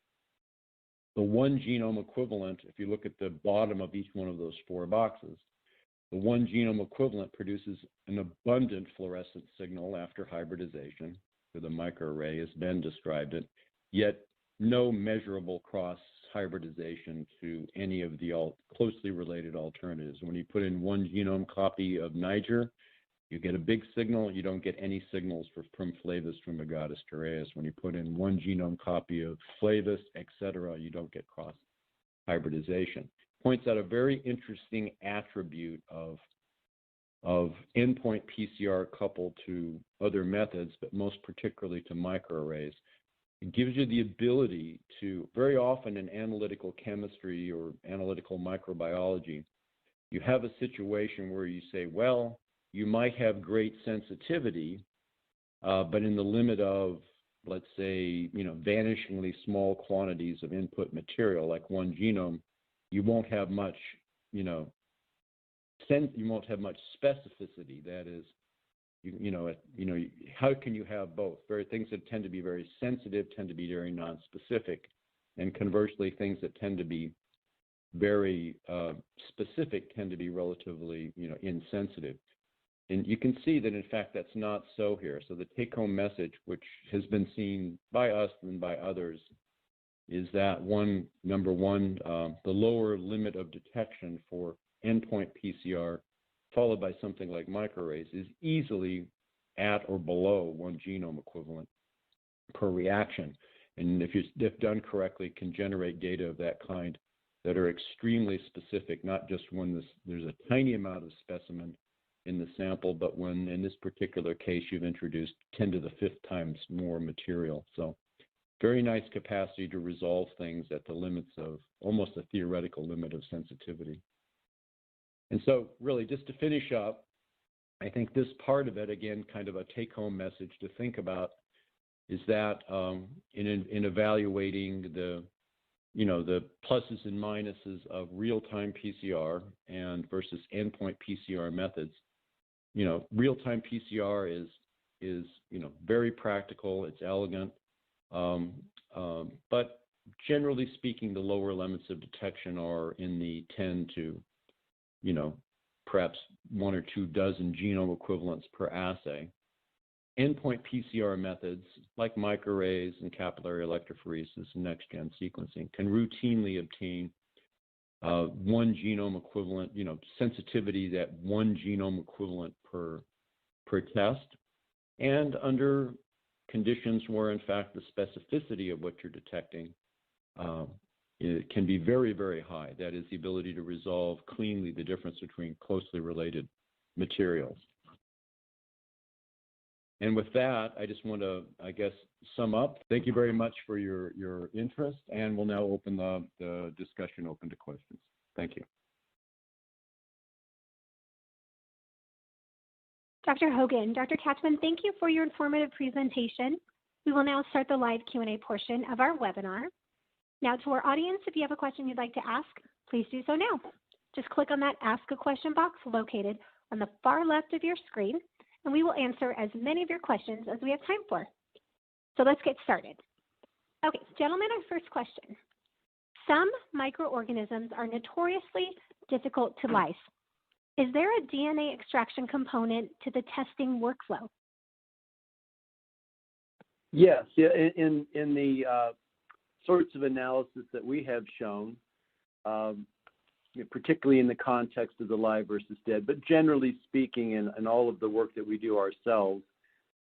the one genome equivalent, if you look at the bottom of each one of those four boxes, the one genome equivalent produces an abundant fluorescent signal after hybridization to the microarray, as Ben described it, yet no measurable cross-hybridization to any of the closely related alternatives. When you put in one genome copy of niger, you get a big signal. You don't get any signals from Flavus, Fumigatus, Terraeus. When you put in one genome copy of Flavus, etc., you don't get cross-hybridization. Points out a very interesting attribute of endpoint PCR coupled to other methods, but most particularly to microarrays. It gives you the ability to, very often in analytical chemistry or analytical microbiology, you have a situation where you say, well, you might have great sensitivity, but in the limit of, let's say, vanishingly small quantities of input material, like one genome, you won't have much, you won't have much specificity. That is, how can you have both? Things that tend to be very sensitive tend to be very nonspecific, and conversely, things that tend to be very specific tend to be relatively, insensitive. And you can see that, in fact, that's not so here. So the take-home message, which has been seen by us and by others, is that number one, the lower limit of detection for endpoint PCR, followed by something like microarrays, is easily at or below 1 genome equivalent per reaction. And if done correctly, can generate data of that kind that are extremely specific, not just when there's a tiny amount of specimen in the sample, but when, in this particular case, you've introduced 10 to the 5th times more material. So very nice capacity to resolve things at the limits of almost a theoretical limit of sensitivity. And so really, just to finish up, I think this part of it, again, kind of a take-home message to think about, is that in evaluating the pluses and minuses of real-time PCR and versus endpoint PCR methods, real-time PCR is very practical, it's elegant, but generally speaking, the lower limits of detection are in the 10 to, perhaps 1 or 2 dozen genome equivalents per assay. Endpoint PCR methods like microarrays and capillary electrophoresis and next-gen sequencing can routinely obtain 1 genome equivalent, sensitivity at 1 genome equivalent per test, and under conditions where, in fact, the specificity of what you're detecting it can be very, very high. That is the ability to resolve cleanly the difference between closely related materials. And with that, I just want to, sum up. Thank you very much for your interest, and we'll now open the discussion open to questions. Thank you. Dr. Hogan, Dr. Katchman, thank you for your informative presentation. We will now start the live Q&A portion of our webinar. Now, to our audience, if you have a question you'd like to ask, please do so now. Just click on that Ask a Question box located on the far left of your screen, and we will answer as many of your questions as we have time for. So let's get started. Okay, gentlemen, our first question. Some microorganisms are notoriously difficult to lyse. Is there a DNA extraction component to the testing workflow? Yes, in the sorts of analysis that we have shown, particularly in the context of the live versus dead, but generally speaking, in all of the work that we do ourselves,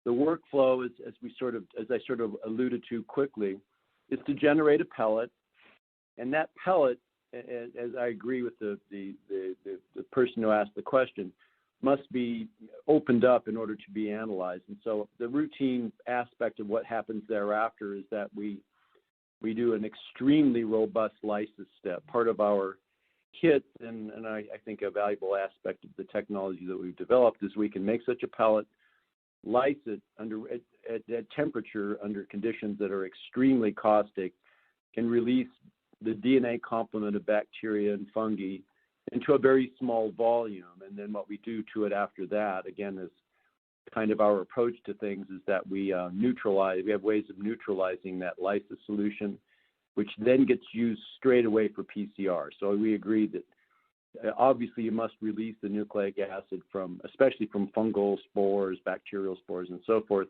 the workflow is, as I sort of alluded to quickly, is to generate a pellet, and that pellet, as I agree with the person who asked the question, must be opened up in order to be analyzed. And so the routine aspect of what happens thereafter is that we do an extremely robust lysis step. Part of our kit, and I think a valuable aspect of the technology that we've developed, is we can make such a pellet, lyse it at temperature under conditions that are extremely caustic, can release the DNA complement of bacteria and fungi into a very small volume. And then what we do to it after that, again, is kind of our approach to things, is that we neutralize. We have ways of neutralizing that lysis solution, which then gets used straight away for PCR. So we agree that obviously you must release the nucleic acid especially from fungal spores, bacterial spores, and so forth.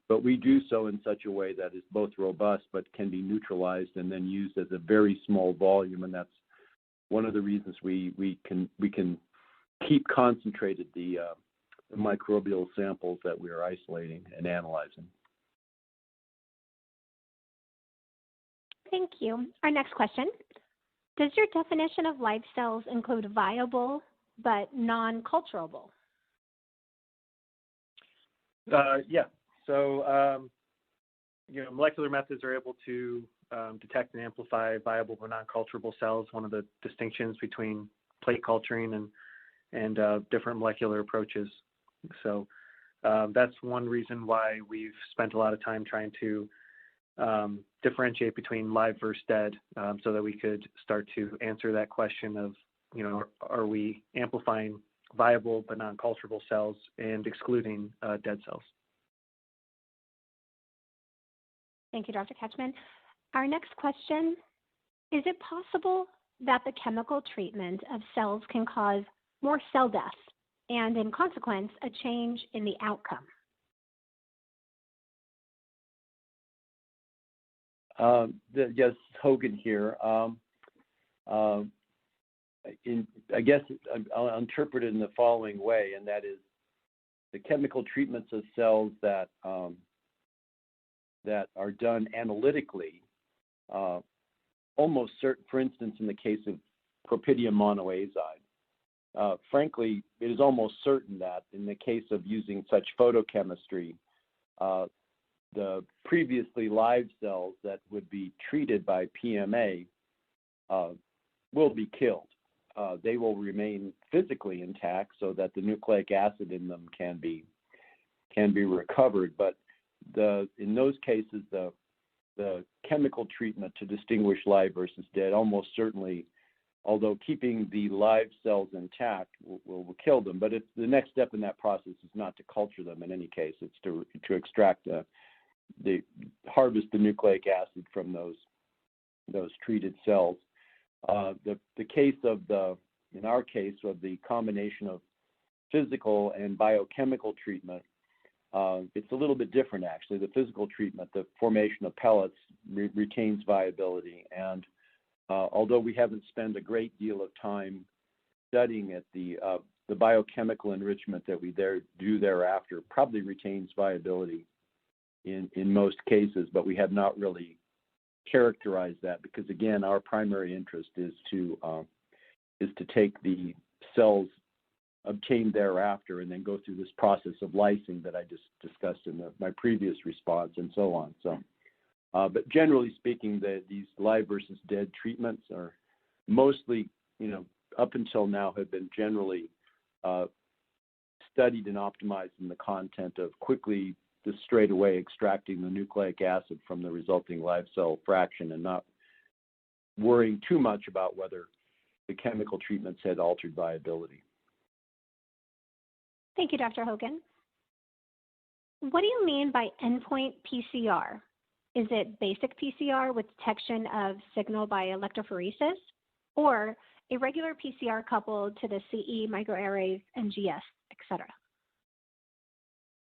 But we do so in such a way that is both robust but can be neutralized and then used as a very small volume. And that's one of the reasons we can keep concentrated the microbial samples that we are isolating and analyzing. Thank you. Our next question. Does your definition of live cells include viable but non-culturable? Yeah. So, molecular methods are able to detect and amplify viable but non-culturable cells. One of the distinctions between plate culturing and different molecular approaches. So that's one reason why we've spent a lot of time trying to differentiate between live versus dead, so that we could start to answer that question of, are we amplifying viable but non-culturable cells and excluding dead cells. Thank you, Dr. Katchman. Our next question, is it possible that the chemical treatment of cells can cause more cell death and, in consequence, a change in the outcome? Yes, Hogan here. I guess I'll interpret it in the following way, and that is the chemical treatments of cells that that are done analytically, almost certain, for instance, in the case of Propidium monoazide, frankly, it is almost certain that in the case of using such photochemistry, the previously live cells that would be treated by PMA will be killed. They will remain physically intact so that the nucleic acid in them can be recovered. But in those cases, the chemical treatment to distinguish live versus dead almost certainly, although keeping the live cells intact, will kill them. But the next step in that process is not to culture them in any case. It's to extract harvest the nucleic acid from those treated cells. The case of in our case of the combination of physical and biochemical treatment, it's a little bit different actually. The physical treatment, the formation of pellets, retains viability, and although we haven't spent a great deal of time studying it, the biochemical enrichment that we do thereafter probably retains viability in most cases, but we have not really characterized that because, again, our primary interest is to take the cells obtained thereafter and then go through this process of lysing that I just discussed in my previous response and so on. So, but generally speaking, these live versus dead treatments are mostly, up until now have been generally studied and optimized in the content of quickly, just straight away extracting the nucleic acid from the resulting live cell fraction and not worrying too much about whether the chemical treatments had altered viability. Thank you, Dr. Hogan. What do you mean by endpoint PCR? Is it basic PCR with detection of signal by electrophoresis, or a regular PCR coupled to the CE, microarrays, NGS, et cetera?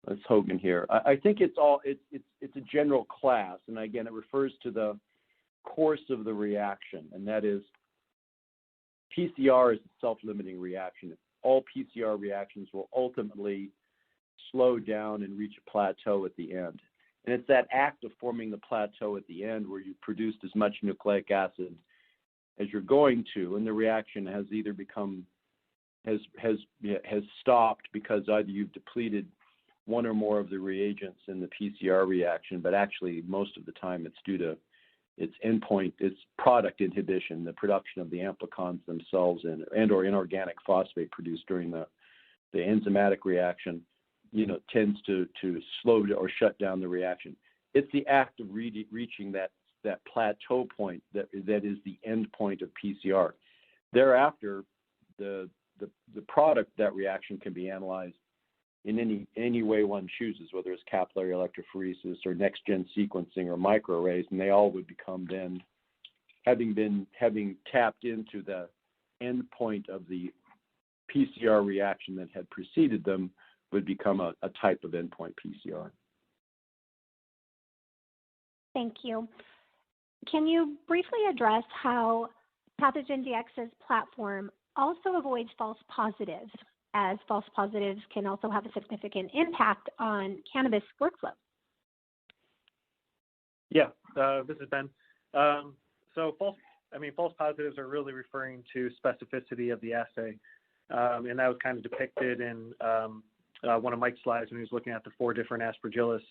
That's Hogan here. I think it's a general class, and again, it refers to the course of the reaction, and that is PCR is a self-limiting reaction. All PCR reactions will ultimately slow down and reach a plateau at the end. And it's that act of forming the plateau at the end where you produced as much nucleic acid as you're going to, and the reaction has either has stopped because either you've depleted one or more of the reagents in the PCR reaction, but actually most of the time it's due to its endpoint, its product inhibition, the production of the amplicons themselves and or inorganic phosphate produced during the enzymatic reaction, tends to slow or shut down the reaction. It's the act of reaching that plateau point that is the end point of PCR. Thereafter, the product, that reaction can be analyzed in any way one chooses, whether it's capillary electrophoresis or next-gen sequencing or microarrays, and they all would become then, having tapped into the end point of the PCR reaction that had preceded them, would become a type of endpoint PCR. Thank you. Can you briefly address how PathogenDx's platform also avoids false positives, as false positives can also have a significant impact on cannabis workflow? Yeah, this is Ben. So false positives are really referring to specificity of the assay, and that was kind of depicted in one of Mike's slides when he was looking at the 4 different aspergillus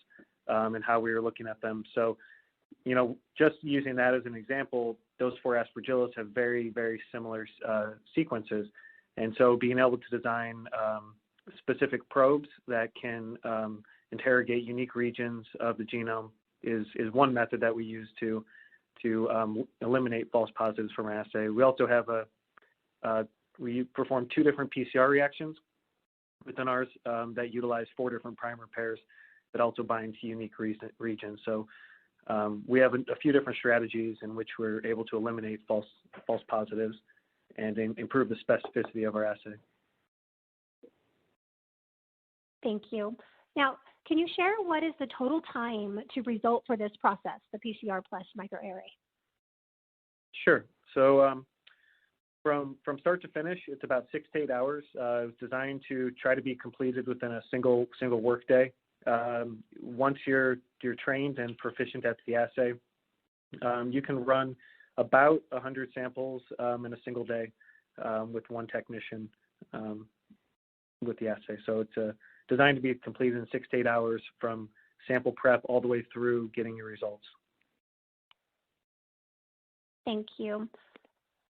and how we were looking at them. So, just using that as an example, those 4 aspergillus have very, very similar sequences. And so being able to design specific probes that can interrogate unique regions of the genome is one method that we use to eliminate false positives from our assay. We also have we perform 2 different PCR reactions within ours that utilize 4 different primer pairs that also bind to unique regions. So we have a few different strategies in which we're able to eliminate false positives and improve the specificity of our assay. Thank you. Now, can you share what is the total time to result for this process, the PCR plus microarray? Sure. So from start to finish, it's about 6 to 8 hours. It's designed to try to be completed within a single work day. Once you're trained and proficient at the assay, you can run about 100 samples in a single day with one technician with the assay. So it's designed to be completed in 6 to 8 hours from sample prep all the way through getting your results. Thank you.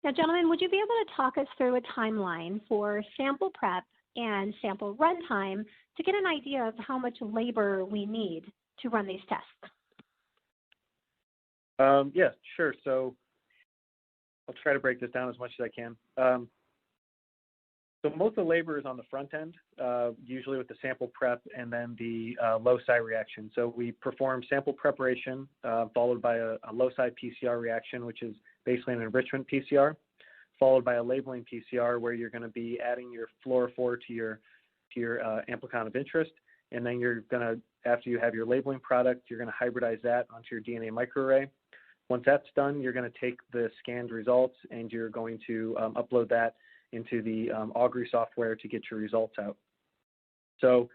Now, gentlemen, would you be able to talk us through a timeline for sample prep and sample runtime to get an idea of how much labor we need to run these tests? Yeah, sure. So I'll try to break this down as much as I can. So most of the labor is on the front end, usually with the sample prep and then the loci reaction. So we perform sample preparation followed by a loci PCR reaction, which is basically an enrichment PCR, followed by a labeling PCR where you're going to be adding your fluorophore to your amplicon of interest. And then you're going to, after you have your labeling product, you're going to hybridize that onto your DNA microarray. Once that's done, you're going to take the scanned results and you're going to upload that into the augury software to get your results out. So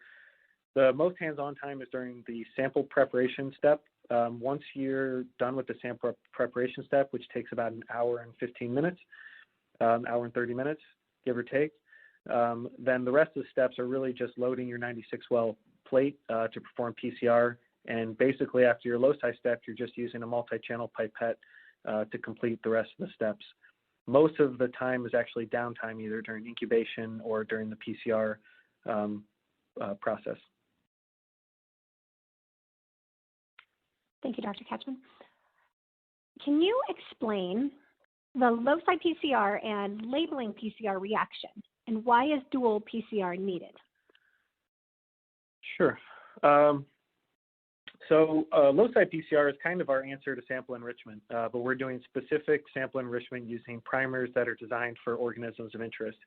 the most hands-on time is during the sample preparation step. Once you're done with the sample preparation step, which takes about an hour and 15 minutes, hour and 30 minutes, give or take, then the rest of the steps are really just loading your 96-well plate to perform PCR. And basically after your loci step, you're just using a multi-channel pipette to complete the rest of the steps. Most of the time is actually downtime, either during incubation or during the PCR process. Thank you, Dr. Katchman. Can you explain the loci PCR and labeling PCR reaction, and why is dual PCR needed? Sure. So loci PCR is kind of our answer to sample enrichment, but we're doing specific sample enrichment using primers that are designed for organisms of interest.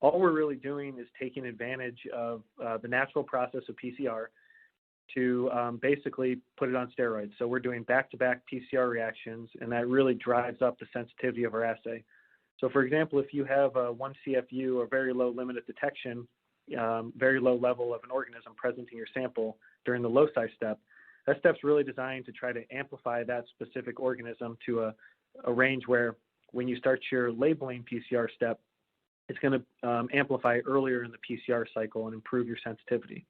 All we're really doing is taking advantage of the natural process of PCR to basically put it on steroids. So we're doing back-to-back PCR reactions, and that really drives up the sensitivity of our assay. So for example, if you have a 1 CFU or very low limit of detection, very low level of an organism present in your sample during the loci step, that step's really designed to try to amplify that specific organism to a range where when you start your labeling PCR step, it's going to amplify earlier in the PCR cycle and improve your sensitivity.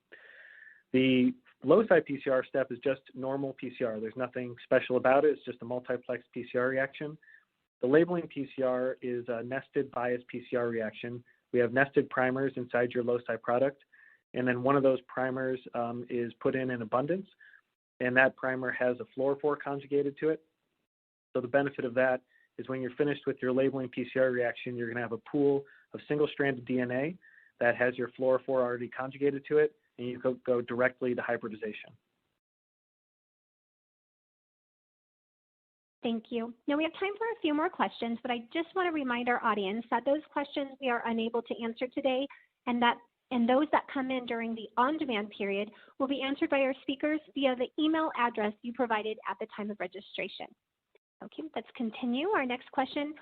The loci PCR step is just normal PCR. There's nothing special about it. It's just a multiplex PCR reaction. The labeling PCR is a nested bias PCR reaction. We have nested primers inside your loci product, and then one of those primers is put in abundance, and that primer has a fluorophore conjugated to it. So the benefit of that is when you're finished with your labeling PCR reaction, you're going to have a pool of single-stranded DNA that has your fluorophore already conjugated to it, and you go directly to hybridization. Thank you. Now we have time for a few more questions, but I just want to remind our audience that those questions we are unable to answer today, and those that come in during the on-demand period will be answered by our speakers via the email address you provided at the time of registration. Okay, let's continue. Our next question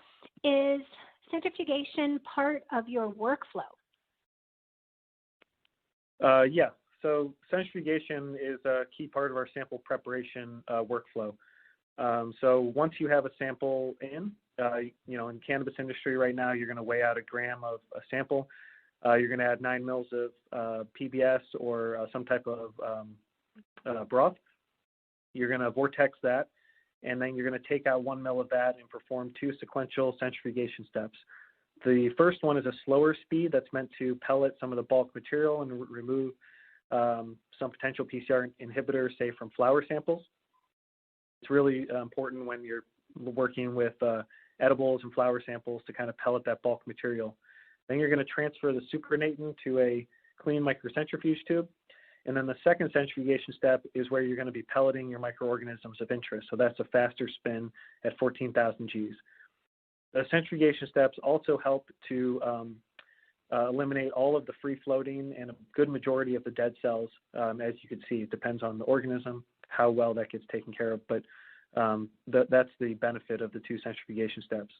is centrifugation part of your workflow? Yeah, so centrifugation is a key part of our sample preparation workflow. So once you have a sample in, in cannabis industry right now, you're going to weigh out a gram of a sample. You're going to add 9 mils of PBS or some type of broth. You're going to vortex that, and then you're going to take out 1 mil of that and perform 2 sequential centrifugation steps. The first one is a slower speed that's meant to pellet some of the bulk material and remove some potential PCR inhibitors, say from flower samples. It's really important when you're working with edibles and flower samples to kind of pellet that bulk material. Then you're going to transfer the supernatant to a clean microcentrifuge tube. And then the second centrifugation step is where you're going to be pelleting your microorganisms of interest. So that's a faster spin at 14,000 Gs. The centrifugation steps also help to eliminate all of the free-floating and a good majority of the dead cells. As you can see, it depends on the organism, how well that gets taken care of, but that's the benefit of the two centrifugation steps.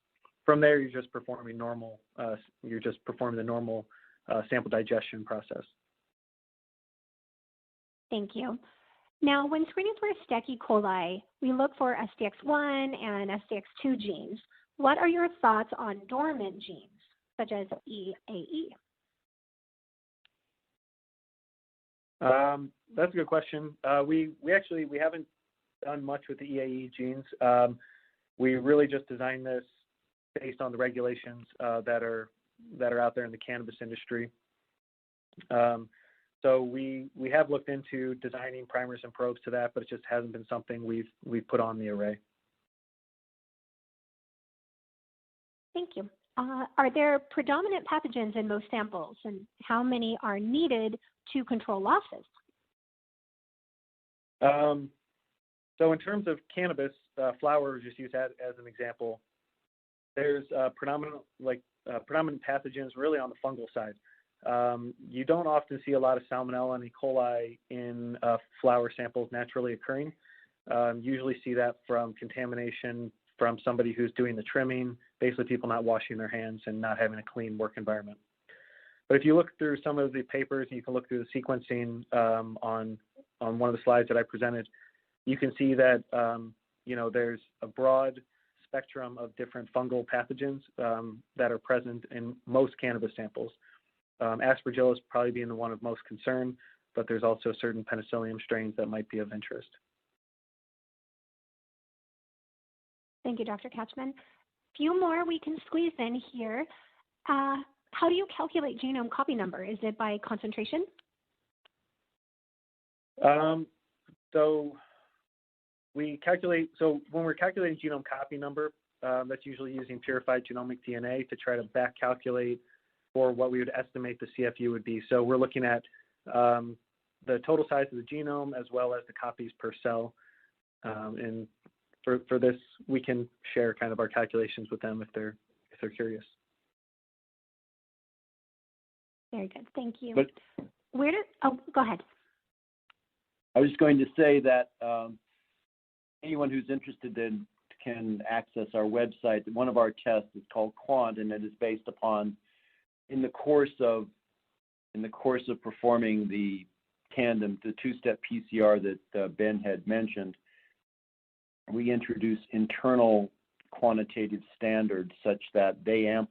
From there, you're just performing the normal sample digestion process. Thank you. Now, when screening for Stech E. coli, we look for STX1 and STX2 genes. What are your thoughts on dormant genes, such as EAE? That's a good question. We haven't done much with the EAE genes. We really just designed this based on the regulations that are out there in the cannabis industry. So we have looked into designing primers and probes to that, but it just hasn't been something we've put on the array. Thank you. Are there predominant pathogens in most samples, and how many are needed to control losses? So in terms of cannabis, flower, just use that as an example. There's predominant pathogens really on the fungal side. You don't often see a lot of Salmonella and E. coli in flower samples naturally occurring. Usually see that from contamination from somebody who's doing the trimming, basically people not washing their hands and not having a clean work environment. But if you look through some of the papers, and you can look through the sequencing on one of the slides that I presented, you can see that there's a broad spectrum of different fungal pathogens that are present in most cannabis samples. Aspergillus probably being the one of most concern, but there's also certain penicillium strains that might be of interest. Thank you, Dr. Katchman. A few more we can squeeze in here. How do you calculate genome copy number? Is it by concentration? So when we're calculating genome copy number, that's usually using purified genomic DNA to try to back calculate for what we would estimate the CFU would be. So we're looking at the total size of the genome as well as the copies per cell. And for this, we can share kind of our calculations with them if they're curious. Very good, thank you. But, go ahead. I was going to say that anyone who's interested can access our website. One of our tests is called Quant, and it is based upon in the course of performing the two-step PCR that Ben had mentioned. We introduce internal quantitative standards such that they are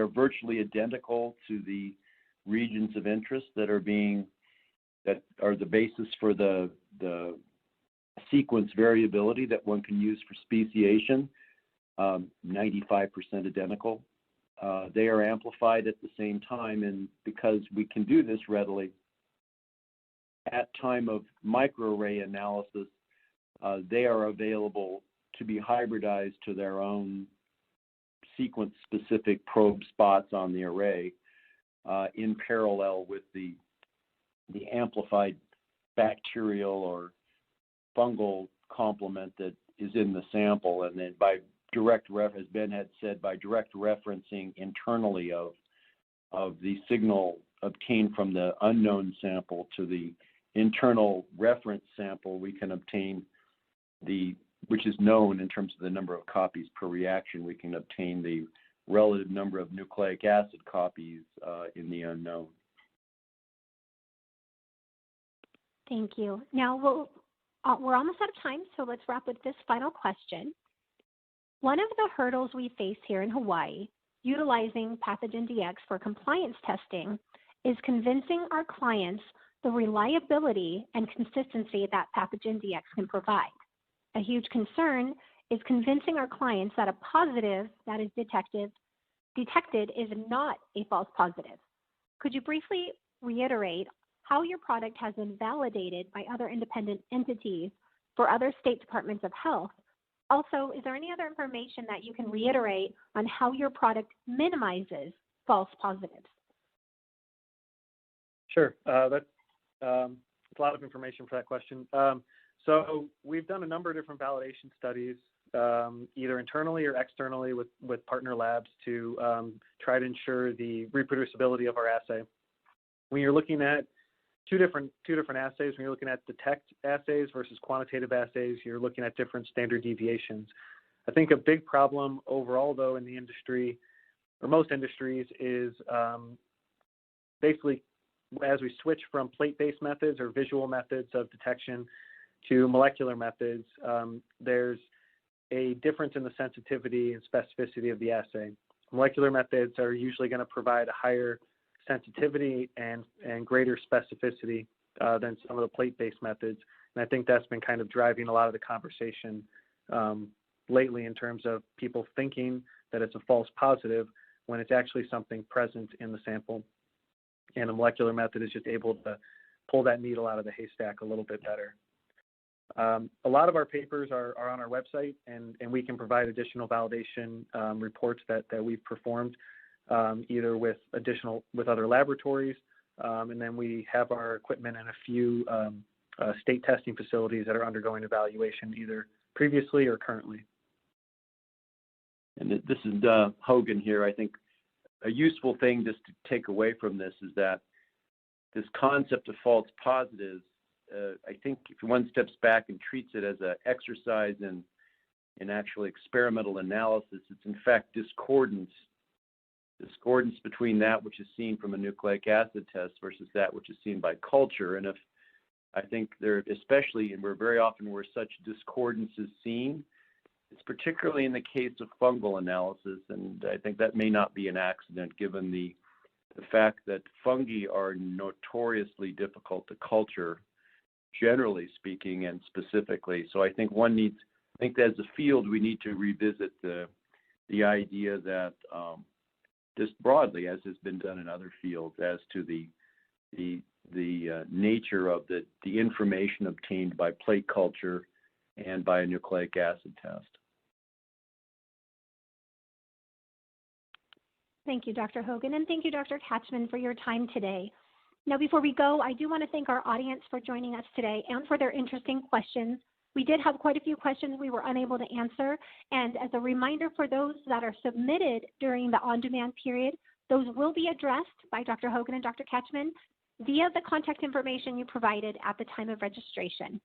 virtually identical to the regions of interest that are the basis for the sequence variability that one can use for speciation, 95% identical. They are amplified at the same time, and because we can do this readily, at time of microarray analysis, they are available to be hybridized to their own sequence-specific probe spots on the array in parallel with the amplified bacterial or fungal complement that is in the sample, and then by direct as Ben had said, by direct referencing internally of the signal obtained from the unknown sample to the internal reference sample, we can obtain which is known in terms of the number of copies per reaction, we can obtain the relative number of nucleic acid copies in the unknown. Thank you. Now, we're almost out of time, so let's wrap with this final question. One of the hurdles we face here in Hawaii, utilizing PathogenDx for compliance testing, is convincing our clients the reliability and consistency that PathogenDx can provide. A huge concern is convincing our clients that a positive that is detected is not a false positive. Could you briefly reiterate how your product has been validated by other independent entities for other state departments of health? Also, is there any other information that you can reiterate on how your product minimizes false positives? Sure. That's a lot of information for that question. So we've done a number of different validation studies, either internally or externally with partner labs to try to ensure the reproducibility of our assay. When you're looking at two different assays, when you're looking at detect assays versus quantitative assays, you're looking at different standard deviations. I think a big problem overall, though, in the industry, or most industries, is basically as we switch from plate-based methods or visual methods of detection to molecular methods, there's a difference in the sensitivity and specificity of the assay. Molecular methods are usually going to provide a higher sensitivity and greater specificity than some of the plate-based methods. And I think that's been kind of driving a lot of the conversation lately in terms of people thinking that it's a false positive when it's actually something present in the sample. And a molecular method is just able to pull that needle out of the haystack a little bit better. A lot of our papers are on our website, and we can provide additional validation reports that we've performed, either with other laboratories, and then we have our equipment in a few state testing facilities that are undergoing evaluation, either previously or currently. And this is Hogan here. I think a useful thing just to take away from this is that this concept of false positives, I think if one steps back and treats it as an exercise in actual experimental analysis, it's in fact discordance between that which is seen from a nucleic acid test versus that which is seen by culture. And if I think there, especially, and very often where such discordance is seen, it's particularly in the case of fungal analysis, and I think that may not be an accident given the fact that fungi are notoriously difficult to culture, generally speaking and specifically. So I think that as a field, we need to revisit the idea that just broadly, as has been done in other fields, as to the nature of the information obtained by plate culture and by a nucleic acid test. Thank you, Dr. Hogan, and thank you, Dr. Katchman, for your time today. Now, before we go, I do want to thank our audience for joining us today and for their interesting questions. We did have quite a few questions we were unable to answer, and as a reminder for those that are submitted during the on-demand period, those will be addressed by Dr. Hogan and Dr. Katchman via the contact information you provided at the time of registration.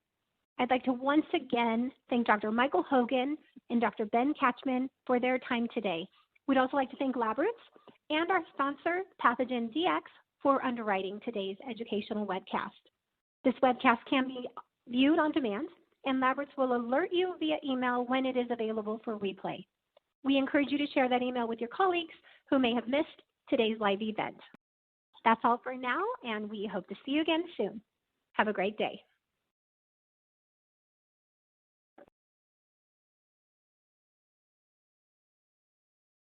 I'd like to once again thank Dr. Michael Hogan and Dr. Ben Katchman for their time today. We'd also like to thank LabRoots and our sponsor, PathogenDx, for underwriting today's educational webcast. This webcast can be viewed on demand, and LabRoots will alert you via email when it is available for replay. We encourage you to share that email with your colleagues who may have missed today's live event. That's all for now, and we hope to see you again soon. Have a great day.